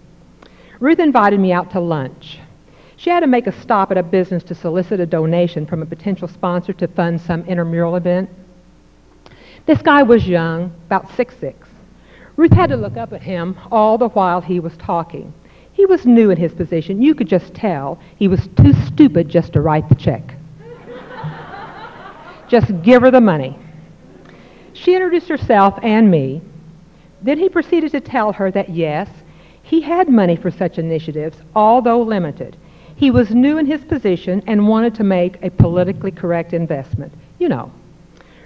Ruth invited me out to lunch. She had to make a stop at a business to solicit a donation from a potential sponsor to fund some intramural event. This guy was young, about 6'6". Ruth had to look up at him all the while he was talking. He was new in his position. You could just tell he was too stupid just to write the check. Just give her the money. She introduced herself and me. Then he proceeded to tell her that, yes, he had money for such initiatives, although limited. He was new in his position and wanted to make a politically correct investment. You know.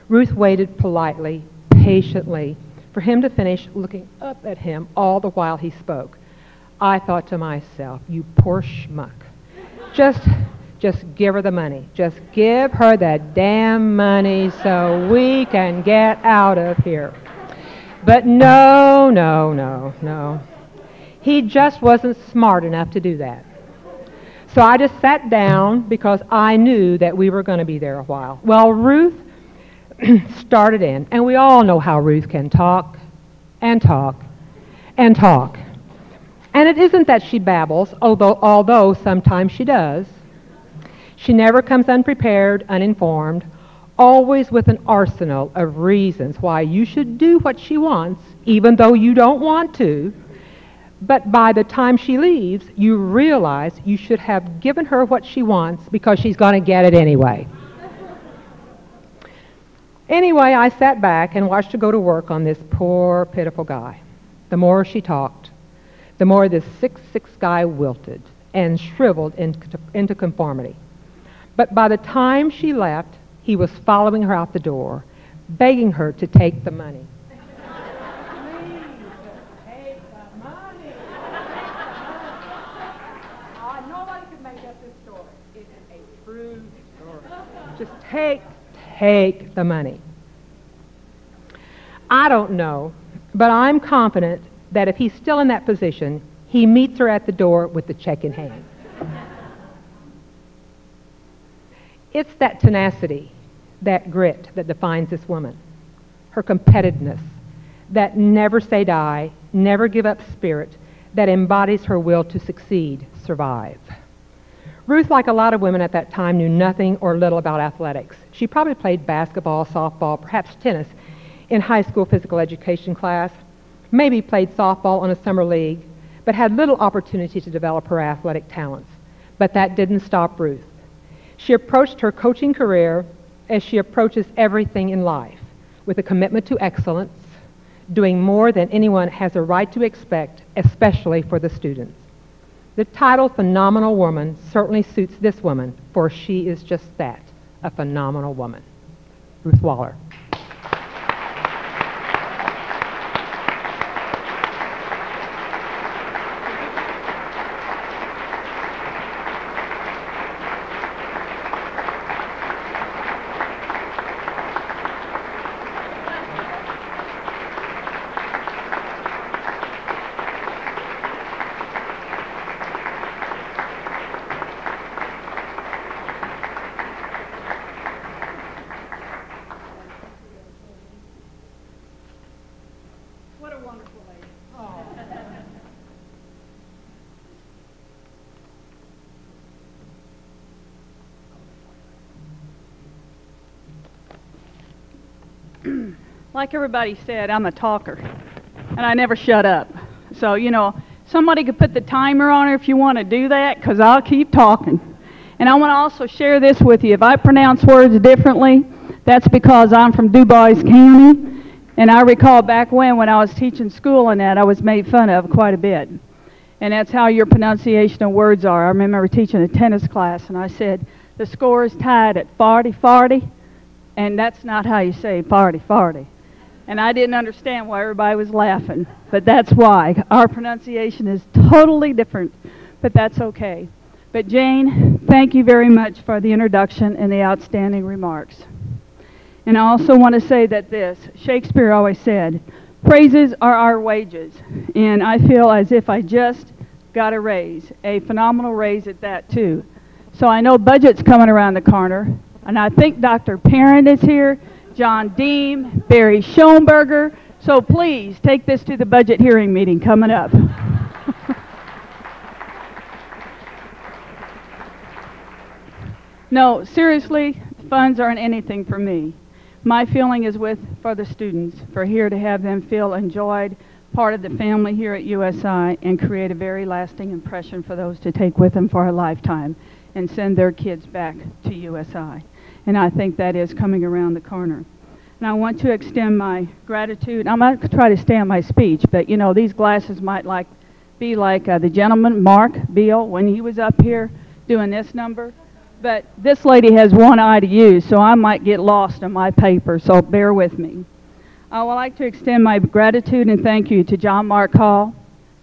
Ruth waited politely, patiently, for him to finish looking up at him all the while he spoke. I thought to myself, you poor schmuck. Just give her the money. Just give her the damn money so we can get out of here. But no. He just wasn't smart enough to do that. So I just sat down because I knew that we were going to be there a while. Well, Ruth started in, and we all know how Ruth can talk and talk and talk. And it isn't that she babbles, although sometimes she does. She never comes unprepared, uninformed, always with an arsenal of reasons why you should do what she wants, even though you don't want to. But by the time she leaves, you realize you should have given her what she wants because she's going to get it anyway. Anyway, I sat back and watched her go to work on this poor, pitiful guy. The more she talked, the more this 6'6" guy wilted and shriveled into conformity. But by the time she left, he was following her out the door, begging her to take the money. Please, take the money. Nobody could make up this story. It is a true story. Just take the money. I don't know, but I'm confident that if he's still in that position, he meets her at the door with the check in hand. It's that tenacity, that grit that defines this woman. Her competitiveness, that never say die, never give up spirit that embodies her will to succeed, survive. Ruth, like a lot of women at that time, knew nothing or little about athletics. She probably played basketball, softball, perhaps tennis in high school physical education class, maybe played softball on a summer league, but had little opportunity to develop her athletic talents. But that didn't stop Ruth. She approached her coaching career as she approaches everything in life, with a commitment to excellence, doing more than anyone has a right to expect, especially for the students. The title phenomenal woman certainly suits this woman, for she is just that, a phenomenal woman. Ruth Waller. Like everybody said, I'm a talker, and I never shut up. So, you know, somebody could put the timer on her if you want to do that, because I'll keep talking. And I want to also share this with you. If I pronounce words differently, that's because I'm from DuBois County, and I recall back when I was teaching school and that, I was made fun of quite a bit. And that's how your pronunciation of words are. I remember teaching a tennis class, and I said, the score is tied at 40-40, and that's not how you say 40-40. And I didn't understand why everybody was laughing, but that's why. Our pronunciation is totally different, but that's okay. But Jane, thank you very much for the introduction and the outstanding remarks. And I also want to say that Shakespeare always said, praises are our wages. And I feel as if I just got a raise, a phenomenal raise at that too. So I know budget's coming around the corner, and I think Dr. Parent is here, John Deem, Barry Schoenberger. So please take this to the budget hearing meeting coming up. No, seriously, funds aren't anything for me. My feeling is for the students, for here to have them feel enjoyed, part of the family here at USI, and create a very lasting impression for those to take with them for a lifetime and send their kids back to USI. And I think that is coming around the corner. And I want to extend my gratitude. I'm not going to try to stay on my speech, but you know, these glasses might be like the gentleman, Mark Beal, when he was up here doing this number. But this lady has one eye to use, so I might get lost in my paper, so bear with me. I would like to extend my gratitude and thank you to John Mark Hall,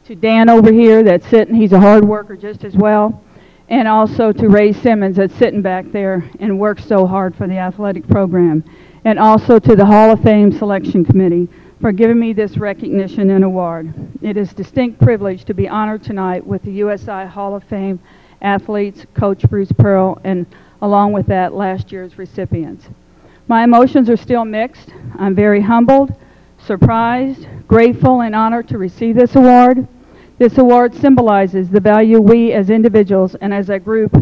to Dan over here that's sitting, he's a hard worker just as well, and also to Ray Simmons that's sitting back there and works so hard for the athletic program, and also to the Hall of Fame Selection Committee for giving me this recognition and award. It is a distinct privilege to be honored tonight with the USI Hall of Fame athletes, Coach Bruce Pearl, and along with that, last year's recipients. My emotions are still mixed. I'm very humbled, surprised, grateful, and honored to receive this award. This award symbolizes the value we as individuals and as a group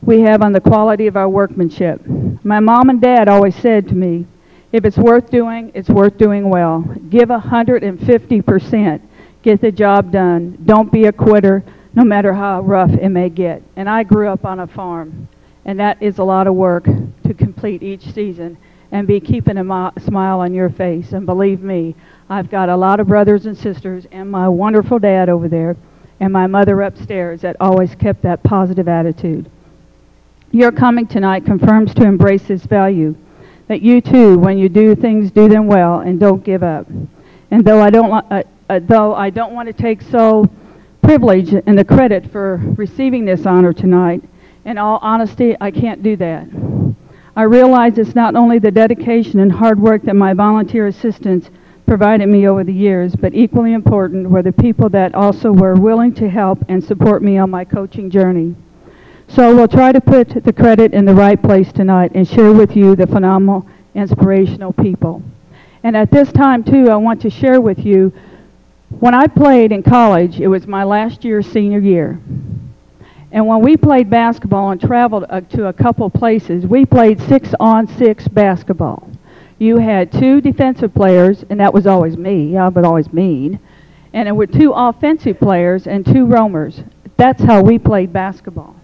we have on the quality of our workmanship. My mom and dad always said to me, if it's worth doing, it's worth doing well. Give 150%. Get the job done. Don't be a quitter, no matter how rough it may get. And I grew up on a farm, and that is a lot of work to complete each season and be keeping a smile on your face. And believe me, I've got a lot of brothers and sisters and my wonderful dad over there and my mother upstairs that always kept that positive attitude. Your coming tonight confirms to embrace this value, that you too, when you do things, do them well and don't give up. And though I don't want to take so privilege and the credit for receiving this honor tonight, in all honesty, I can't do that. I realize it's not only the dedication and hard work that my volunteer assistants provided me over the years, but equally important were the people that also were willing to help and support me on my coaching journey. So we'll try to put the credit in the right place tonight and share with you the phenomenal, inspirational people. And at this time, too, I want to share with you, when I played in college, it was my last year, senior year. And when we played basketball and traveled to a couple places, we played 6-on-6 basketball. You had 2 defensive players, and that was always me. I was always mean. And there were 2 offensive players and 2 roamers. That's how we played basketball.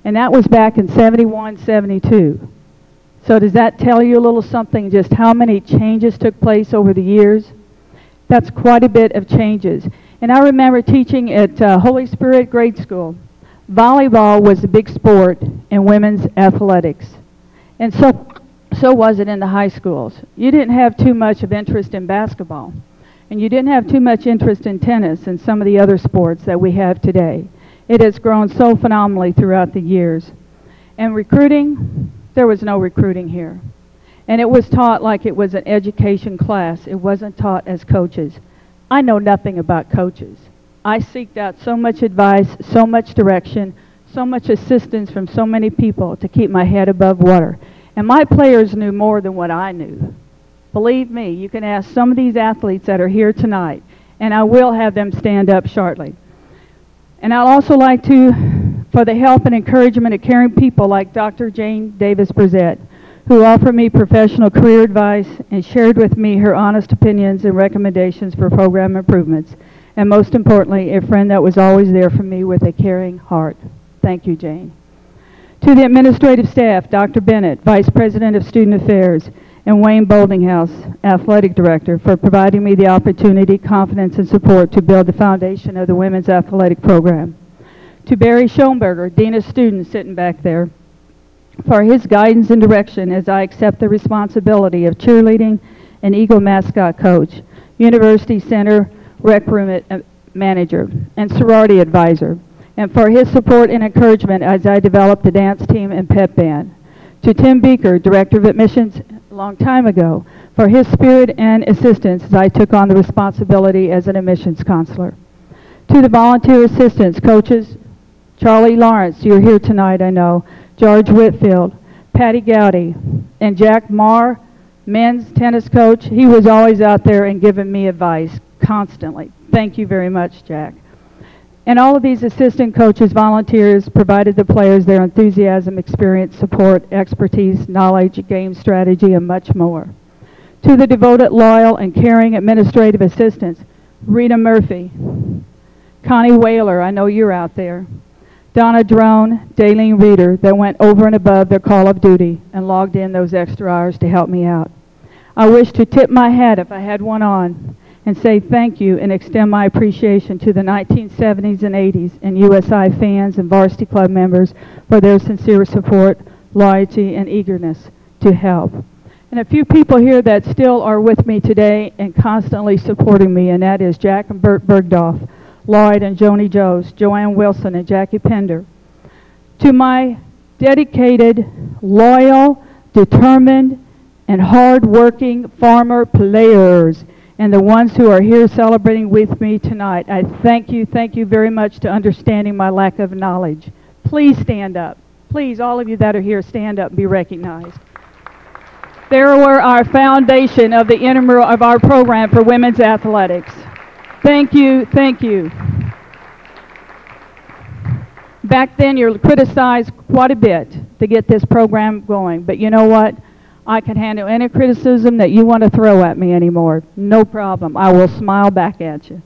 And that was back in 71, 72. So does that tell you a little something, just how many changes took place over the years? That's quite a bit of changes. And I remember teaching at Holy Spirit Grade School. Volleyball was the big sport in women's athletics. And so was it in the high schools. You didn't have too much of interest in basketball. And you didn't have too much interest in tennis and some of the other sports that we have today. It has grown so phenomenally throughout the years. And recruiting, there was no recruiting here. And it was taught like it was an education class. It wasn't taught as coaches. I know nothing about coaches. I seeked out so much advice, so much direction, so much assistance from so many people to keep my head above water. And my players knew more than what I knew. Believe me, you can ask some of these athletes that are here tonight, and I will have them stand up shortly. And I'd also like to, for the help and encouragement of caring people like Dr. Jane Davis-Brzett, who offered me professional career advice and shared with me her honest opinions and recommendations for program improvements. And most importantly, a friend that was always there for me with a caring heart. Thank you, Jane. To the administrative staff, Dr. Bennett, Vice President of Student Affairs, and Wayne Boldinghouse, Athletic Director, for providing me the opportunity, confidence, and support to build the foundation of the women's athletic program. To Barry Schoenberger, Dean of Students, sitting back there, for his guidance and direction as I accept the responsibility of cheerleading and Eagle mascot coach, University Center Rec Room manager, and sorority advisor, and for his support and encouragement as I developed the dance team and pep band. To Tim Beaker, Director of Admissions a long time ago, for his spirit and assistance as I took on the responsibility as an admissions counselor. To the volunteer assistants, coaches, Charlie Lawrence, you're here tonight, I know, George Whitfield, Patty Gowdy, and Jack Marr, men's tennis coach. He was always out there and giving me advice constantly. Thank you very much, Jack. And all of these assistant coaches, volunteers, provided the players their enthusiasm, experience, support, expertise, knowledge, game strategy, and much more. To the devoted, loyal, and caring administrative assistants, Rita Murphy, Connie Whaler, I know you're out there, Donna Drone, Daleen Reeder, that went over and above their call of duty and logged in those extra hours to help me out. I wish to tip my hat, if I had one on, and say thank you and extend my appreciation to the 1970s and 80s and USI fans and varsity club members for their sincere support, loyalty, and eagerness to help. And a few people here that still are with me today and constantly supporting me, and that is Jack and Bert Bergdorf, Lloyd and Joni Joes, Joanne Wilson and Jackie Pender. To my dedicated, loyal, determined, and hard-working farmer players, and the ones who are here celebrating with me tonight, I thank you very much to understanding my lack of knowledge. Please stand up. Please, all of you that are here, stand up and be recognized. There were our foundation of the intramural of our program for women's athletics. Thank you, thank you. Back then, you were criticized quite a bit to get this program going. But you know what? I can handle any criticism that you want to throw at me anymore. No problem. I will smile back at you.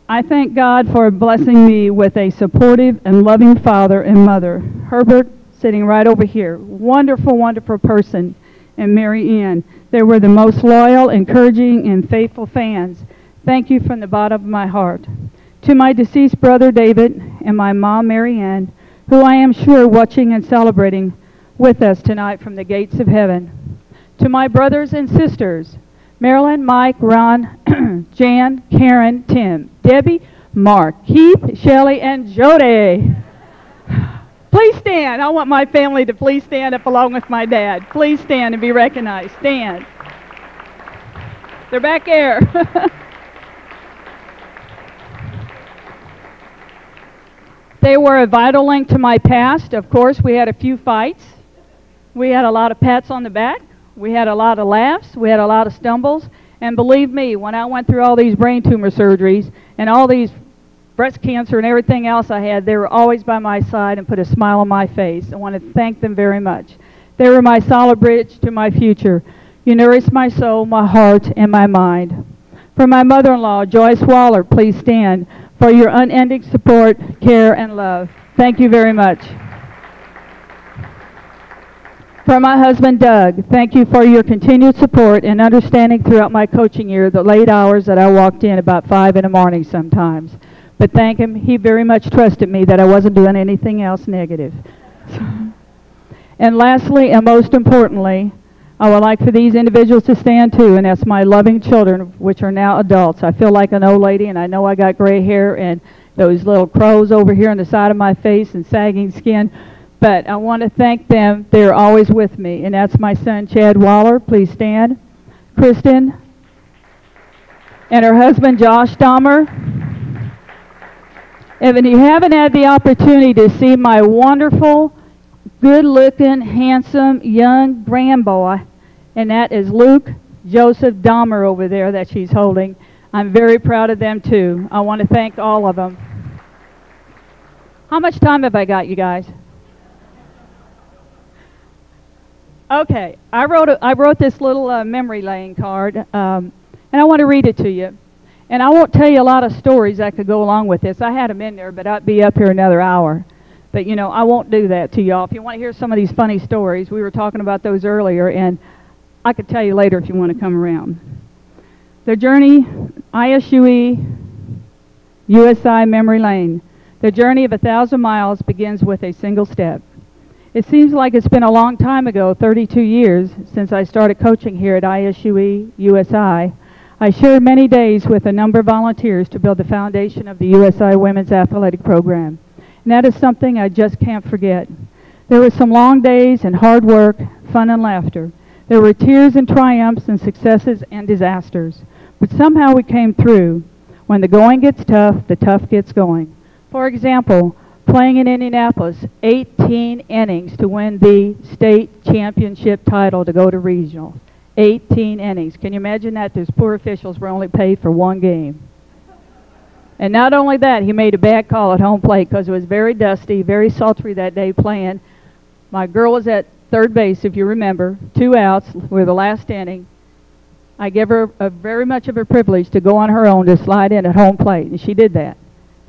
I thank God for blessing me with a supportive and loving father and mother. Herbert, sitting right over here, wonderful, wonderful person, and Mary Ann. They were the most loyal, encouraging, and faithful fans. Thank you from the bottom of my heart. To my deceased brother David and my mom Mary Ann, who I am sure watching and celebrating with us tonight from the gates of heaven. To my brothers and sisters, Marilyn, Mike, Ron, Jan, Karen, Tim, Debbie, Mark, Keith, Shelley, and Jody. Please stand. I want my family to please stand up along with my dad. Please stand and be recognized. Stand. They're back there. They were a vital link to my past. Of course, we had a few fights. We had a lot of pats on the back. We had a lot of laughs. We had a lot of stumbles. And believe me, when I went through all these brain tumor surgeries and all these breast cancer and everything else I had, they were always by my side and put a smile on my face. I want to thank them very much. They were my solid bridge to my future. You nourished my soul, my heart, and my mind. For my mother-in-law, Joyce Waller, please stand for your unending support, care, and love. Thank you very much. For my husband, Doug, thank you for your continued support and understanding throughout my coaching year, the late hours that I walked in about 5 in the morning sometimes. But thank him, he very much trusted me that I wasn't doing anything else negative. And lastly, and most importantly, I would like for these individuals to stand too, and that's my loving children, which are now adults. I feel like an old lady, and I know I got gray hair and those little crows over here on the side of my face and sagging skin. But I want to thank them. They're always with me. And that's my son, Chad Waller. Please stand. Kristen. And her husband, Josh Dahmer. And if you haven't had the opportunity to see my wonderful, good-looking, handsome, young grandboy, and that is Luke Joseph Dahmer over there that she's holding, I'm very proud of them, too. I want to thank all of them. How much time have I got, you guys? Okay, I wrote this little memory lane card, and I want to read it to you. And I won't tell you a lot of stories that could go along with this. I had them in there, but I'd be up here another hour. But, you know, I won't do that to y'all. If you want to hear some of these funny stories, we were talking about those earlier, and I could tell you later if you want to come around. The journey, ISUE, USI Memory Lane. The journey of 1,000 miles begins with a single step. It seems like it's been a long time ago, 32 years, since I started coaching here at ISUE USI. I shared many days with a number of volunteers to build the foundation of the USI Women's Athletic Program. And that is something I just can't forget. There were some long days and hard work, fun and laughter. There were tears and triumphs and successes and disasters. But somehow we came through. When the going gets tough, the tough gets going. For example, playing in Indianapolis, 18 innings to win the state championship title to go to regional. 18 innings. Can you imagine that? Those poor officials were only paid for one game. And not only that, he made a bad call at home plate because it was very dusty, very sultry that day playing. My girl was at third base, if you remember, 2 outs with the last inning. I gave her very much of a privilege to go on her own to slide in at home plate, and she did that.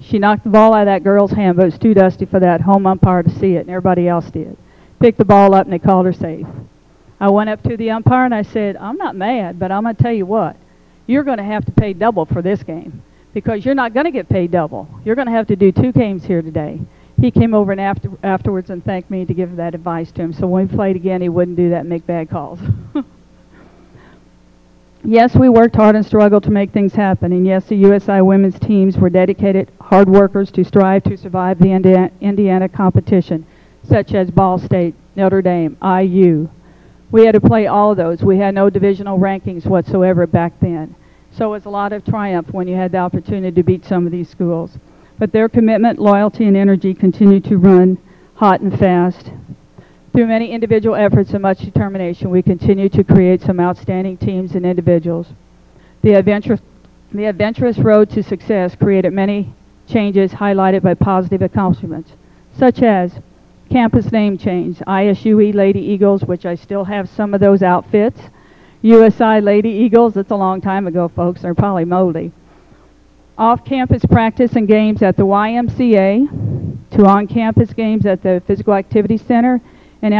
She knocked the ball out of that girl's hand, but it was too dusty for that home umpire to see it, and everybody else did. Picked the ball up, and they called her safe. I went up to the umpire, and I said, I'm not mad, but I'm going to tell you what. You're going to have to pay double for this game because you're not going to get paid double. You're going to have to do 2 games here today. He came over and afterwards and thanked me to give that advice to him, so when we played again, he wouldn't do that and make bad calls. Yes, we worked hard and struggled to make things happen, and yes, the USI women's teams were dedicated hard workers to strive to survive the Indiana competition, such as Ball State, Notre Dame, IU. We had to play all of those. We had no divisional rankings whatsoever back then. So it was a lot of triumph when you had the opportunity to beat some of these schools. But their commitment, loyalty, and energy continued to run hot and fast. Through many individual efforts and much determination, we continue to create some outstanding teams and individuals. The adventurous road to success created many changes highlighted by positive accomplishments, such as campus name change, ISUE Lady Eagles, which I still have some of those outfits. USI Lady Eagles, that's a long time ago, folks. They're probably moldy. Off-campus practice and games at the YMCA, to on-campus games at the Physical Activity Center, and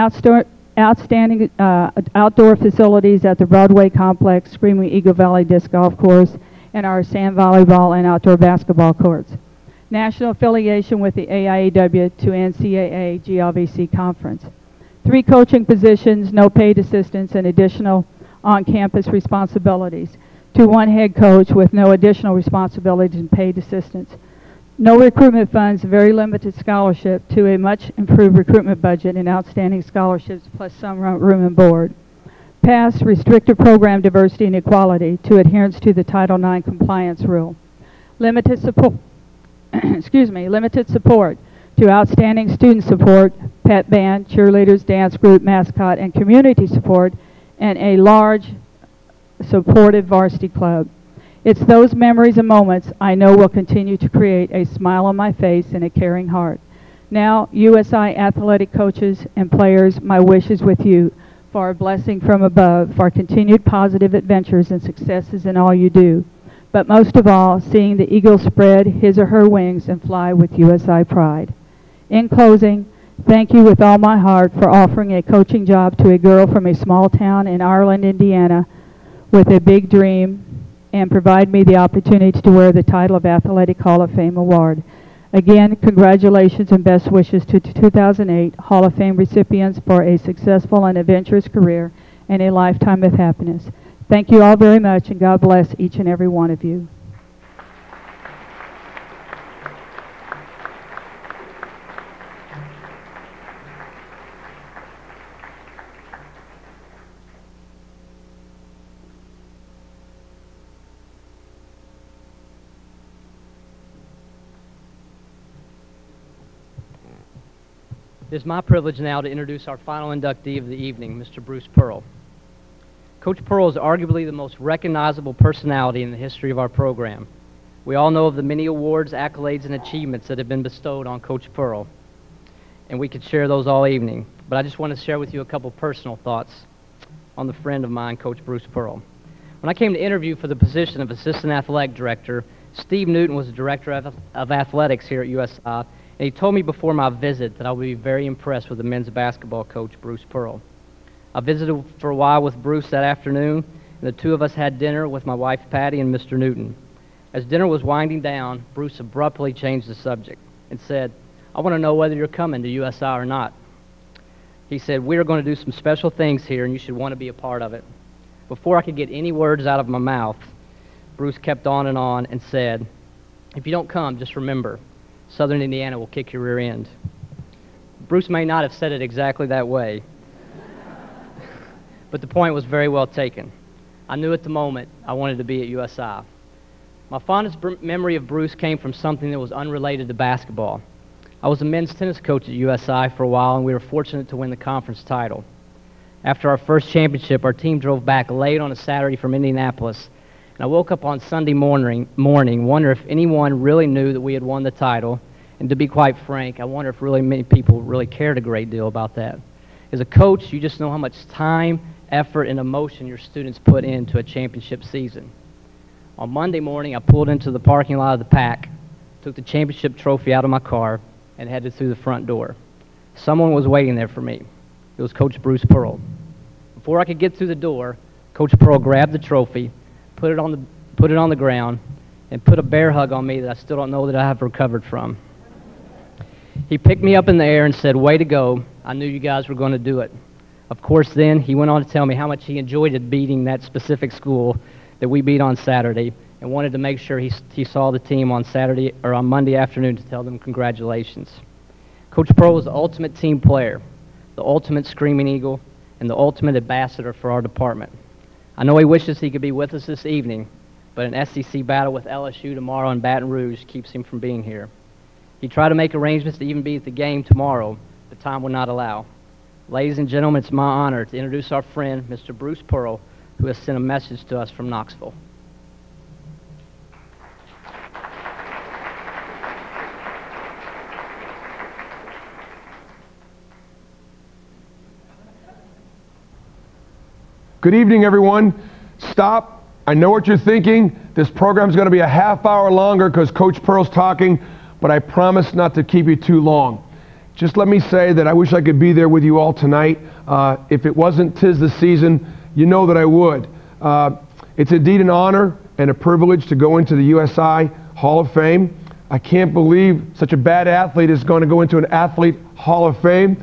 outstanding outdoor facilities at the Broadway Complex, Screaming Eagle Valley Disc Golf Course, and our sand volleyball and outdoor basketball courts. National affiliation with the AIAW to NCAA GLVC Conference. 3 coaching positions, no paid assistants, and additional on-campus responsibilities. To 1 head coach with no additional responsibilities and paid assistants. No recruitment funds, very limited scholarship, to a much improved recruitment budget and outstanding scholarships, plus some room and board. Past restricted program diversity and equality, to adherence to the Title IX compliance rule. Limited support, limited support, to outstanding student support, pet band, cheerleaders, dance group, mascot, and community support, and a large supportive varsity club. It's those memories and moments I know will continue to create a smile on my face and a caring heart. Now, USI athletic coaches and players, my wish is with you for a blessing from above, for continued positive adventures and successes in all you do. But most of all, seeing the eagle spread his or her wings and fly with USI pride. In closing, thank you with all my heart for offering a coaching job to a girl from a small town in Ireland, Indiana, with a big dream, and provide me the opportunity to wear the title of Athletic Hall of Fame Award. Again, congratulations and best wishes to 2008 Hall of Fame recipients for a successful and adventurous career and a lifetime of happiness. Thank you all very much, and God bless each and every one of you. It is my privilege now to introduce our final inductee of the evening, Mr. Bruce Pearl. Coach Pearl is arguably the most recognizable personality in the history of our program. We all know of the many awards, accolades, and achievements that have been bestowed on Coach Pearl, and we could share those all evening. But I just want to share with you a couple personal thoughts on the friend of mine, Coach Bruce Pearl. When I came to interview for the position of Assistant Athletic Director, Steve Newton was the Director of Athletics here at USI, and he told me before my visit that I would be very impressed with the men's basketball coach, Bruce Pearl. I visited for a while with Bruce that afternoon, and the two of us had dinner with my wife, Patty, and Mr. Newton. As dinner was winding down, Bruce abruptly changed the subject and said, "I want to know whether you're coming to USI or not." He said, "We are going to do some special things here, and you should want to be a part of it." Before I could get any words out of my mouth, Bruce kept on and said, "If you don't come, just remember, Southern Indiana will kick your rear end." Bruce may not have said it exactly that way, but the point was very well taken. I knew at the moment I wanted to be at USI. My fondest memory of Bruce came from something that was unrelated to basketball. I was a men's tennis coach at USI for a while, and we were fortunate to win the conference title. After our first championship, our team drove back late on a Saturday from Indianapolis, and I woke up on Sunday morning wondering if anyone really knew that we had won the title, and to be quite frank, I wonder if really many people really cared a great deal about that. As a coach, you just know how much time, effort, and emotion your students put into a championship season. On Monday morning, I pulled into the parking lot of the PAC, took the championship trophy out of my car, and headed through the front door. Someone was waiting there for me. It was Coach Bruce Pearl. Before I could get through the door, Coach Pearl grabbed the trophy, put it on the ground, and put a bear hug on me that I still don't know that I have recovered from. He picked me up in the air and said, "Way to go. I knew you guys were going to do it." Of course, then he went on to tell me how much he enjoyed beating that specific school that we beat on Saturday, and wanted to make sure he saw the team on Saturday or on Monday afternoon to tell them congratulations. Coach Pearl was the ultimate team player, the ultimate Screaming Eagle, and the ultimate ambassador for our department. I know he wishes he could be with us this evening, but an SEC battle with LSU tomorrow in Baton Rouge keeps him from being here. He tried to make arrangements to even be at the game tomorrow, but time would not allow. Ladies and gentlemen, it's my honor to introduce our friend, Mr. Bruce Pearl, who has sent a message to us from Knoxville. Good evening, everyone. Stop. I know what you're thinking. This program's going to be a half hour longer because Coach Pearl's talking, but I promise not to keep you too long. Just let me say that I wish I could be there with you all tonight. If it wasn't 'tis the season, you know that I would. It's indeed an honor and a privilege to go into the USI Hall of Fame. I can't believe such a bad athlete is going to go into an Athlete Hall of Fame.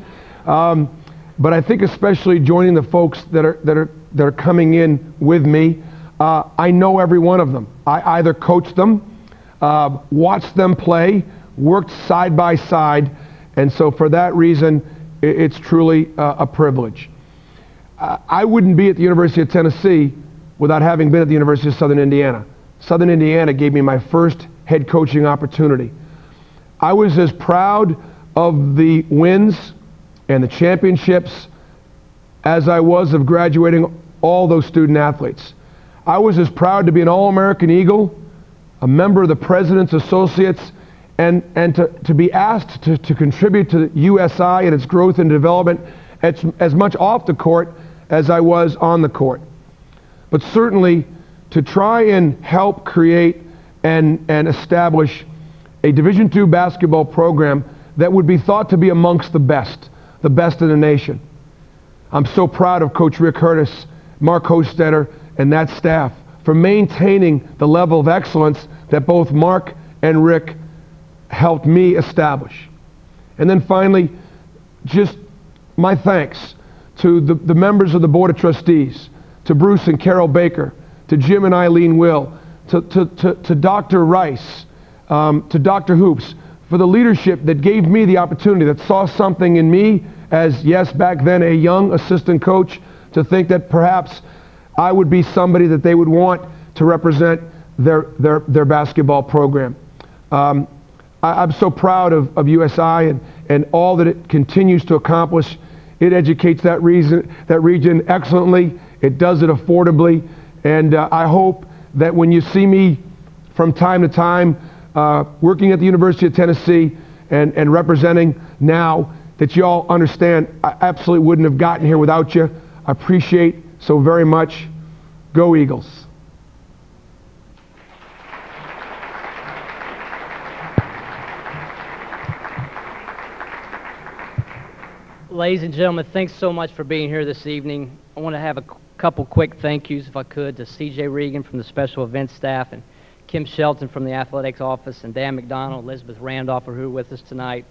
But I think especially joining the folks that are coming in with me, I know every one of them. I either coached them, watched them play, worked side by side, and so for that reason, it's truly a privilege. I wouldn't be at the University of Tennessee without having been at the University of Southern Indiana. Southern Indiana gave me my first head coaching opportunity. I was as proud of the wins and the championships as I was of graduating all those student athletes. I was as proud to be an All-American Eagle, a member of the President's Associates, and to be asked to contribute to USI and its growth and development as much off the court as I was on the court. But certainly to try and help create and establish a Division II basketball program that would be thought to be amongst the best in the nation. I'm so proud of Coach Rick Curtis, Mark Hostetter, and that staff for maintaining the level of excellence that both Mark and Rick helped me establish. And then finally, just my thanks to the members of the Board of Trustees, to Bruce and Carol Baker, to Jim and Eileen Will, to Dr. Rice, to Dr. Hoops, for the leadership that gave me the opportunity, that saw something in me as, yes, back then a young assistant coach, to think that perhaps I would be somebody that they would want to represent their basketball program. I'm so proud of USI and all that it continues to accomplish. It educates that region excellently. It does it affordably. And I hope that when you see me from time to time working at the University of Tennessee and representing now, that you all understand I absolutely wouldn't have gotten here without you. I appreciate so very much. Go Eagles. Ladies and gentlemen, thanks so much for being here this evening. I want to have a couple quick thank yous, if I could, to C.J. Regan from the special events staff, and Kim Shelton from the athletics office, and Dan McDonald, Elizabeth Randolph, who are with us tonight.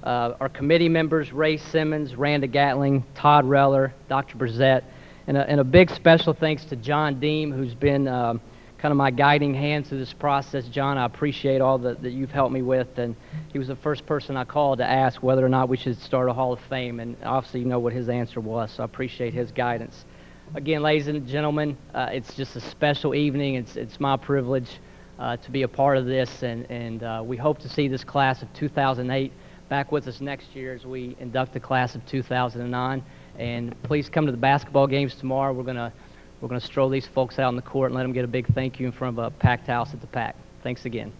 Our committee members, Ray Simmons, Randa Gatling, Todd Reller, Dr. Brzett, and a big special thanks to John Deem, who's been kind of my guiding hand through this process. John, I appreciate all that you've helped me with, and he was the first person I called to ask whether or not we should start a Hall of Fame, and obviously you know what his answer was, so I appreciate his guidance. Again, ladies and gentlemen, it's just a special evening. It's my privilege to be a part of this, and we hope to see this class of 2008 back with us next year as we induct the class of 2009. And please come to the basketball games tomorrow. We're gonna stroll these folks out on the court and let them get a big thank you in front of a packed house at the PAC. Thanks again.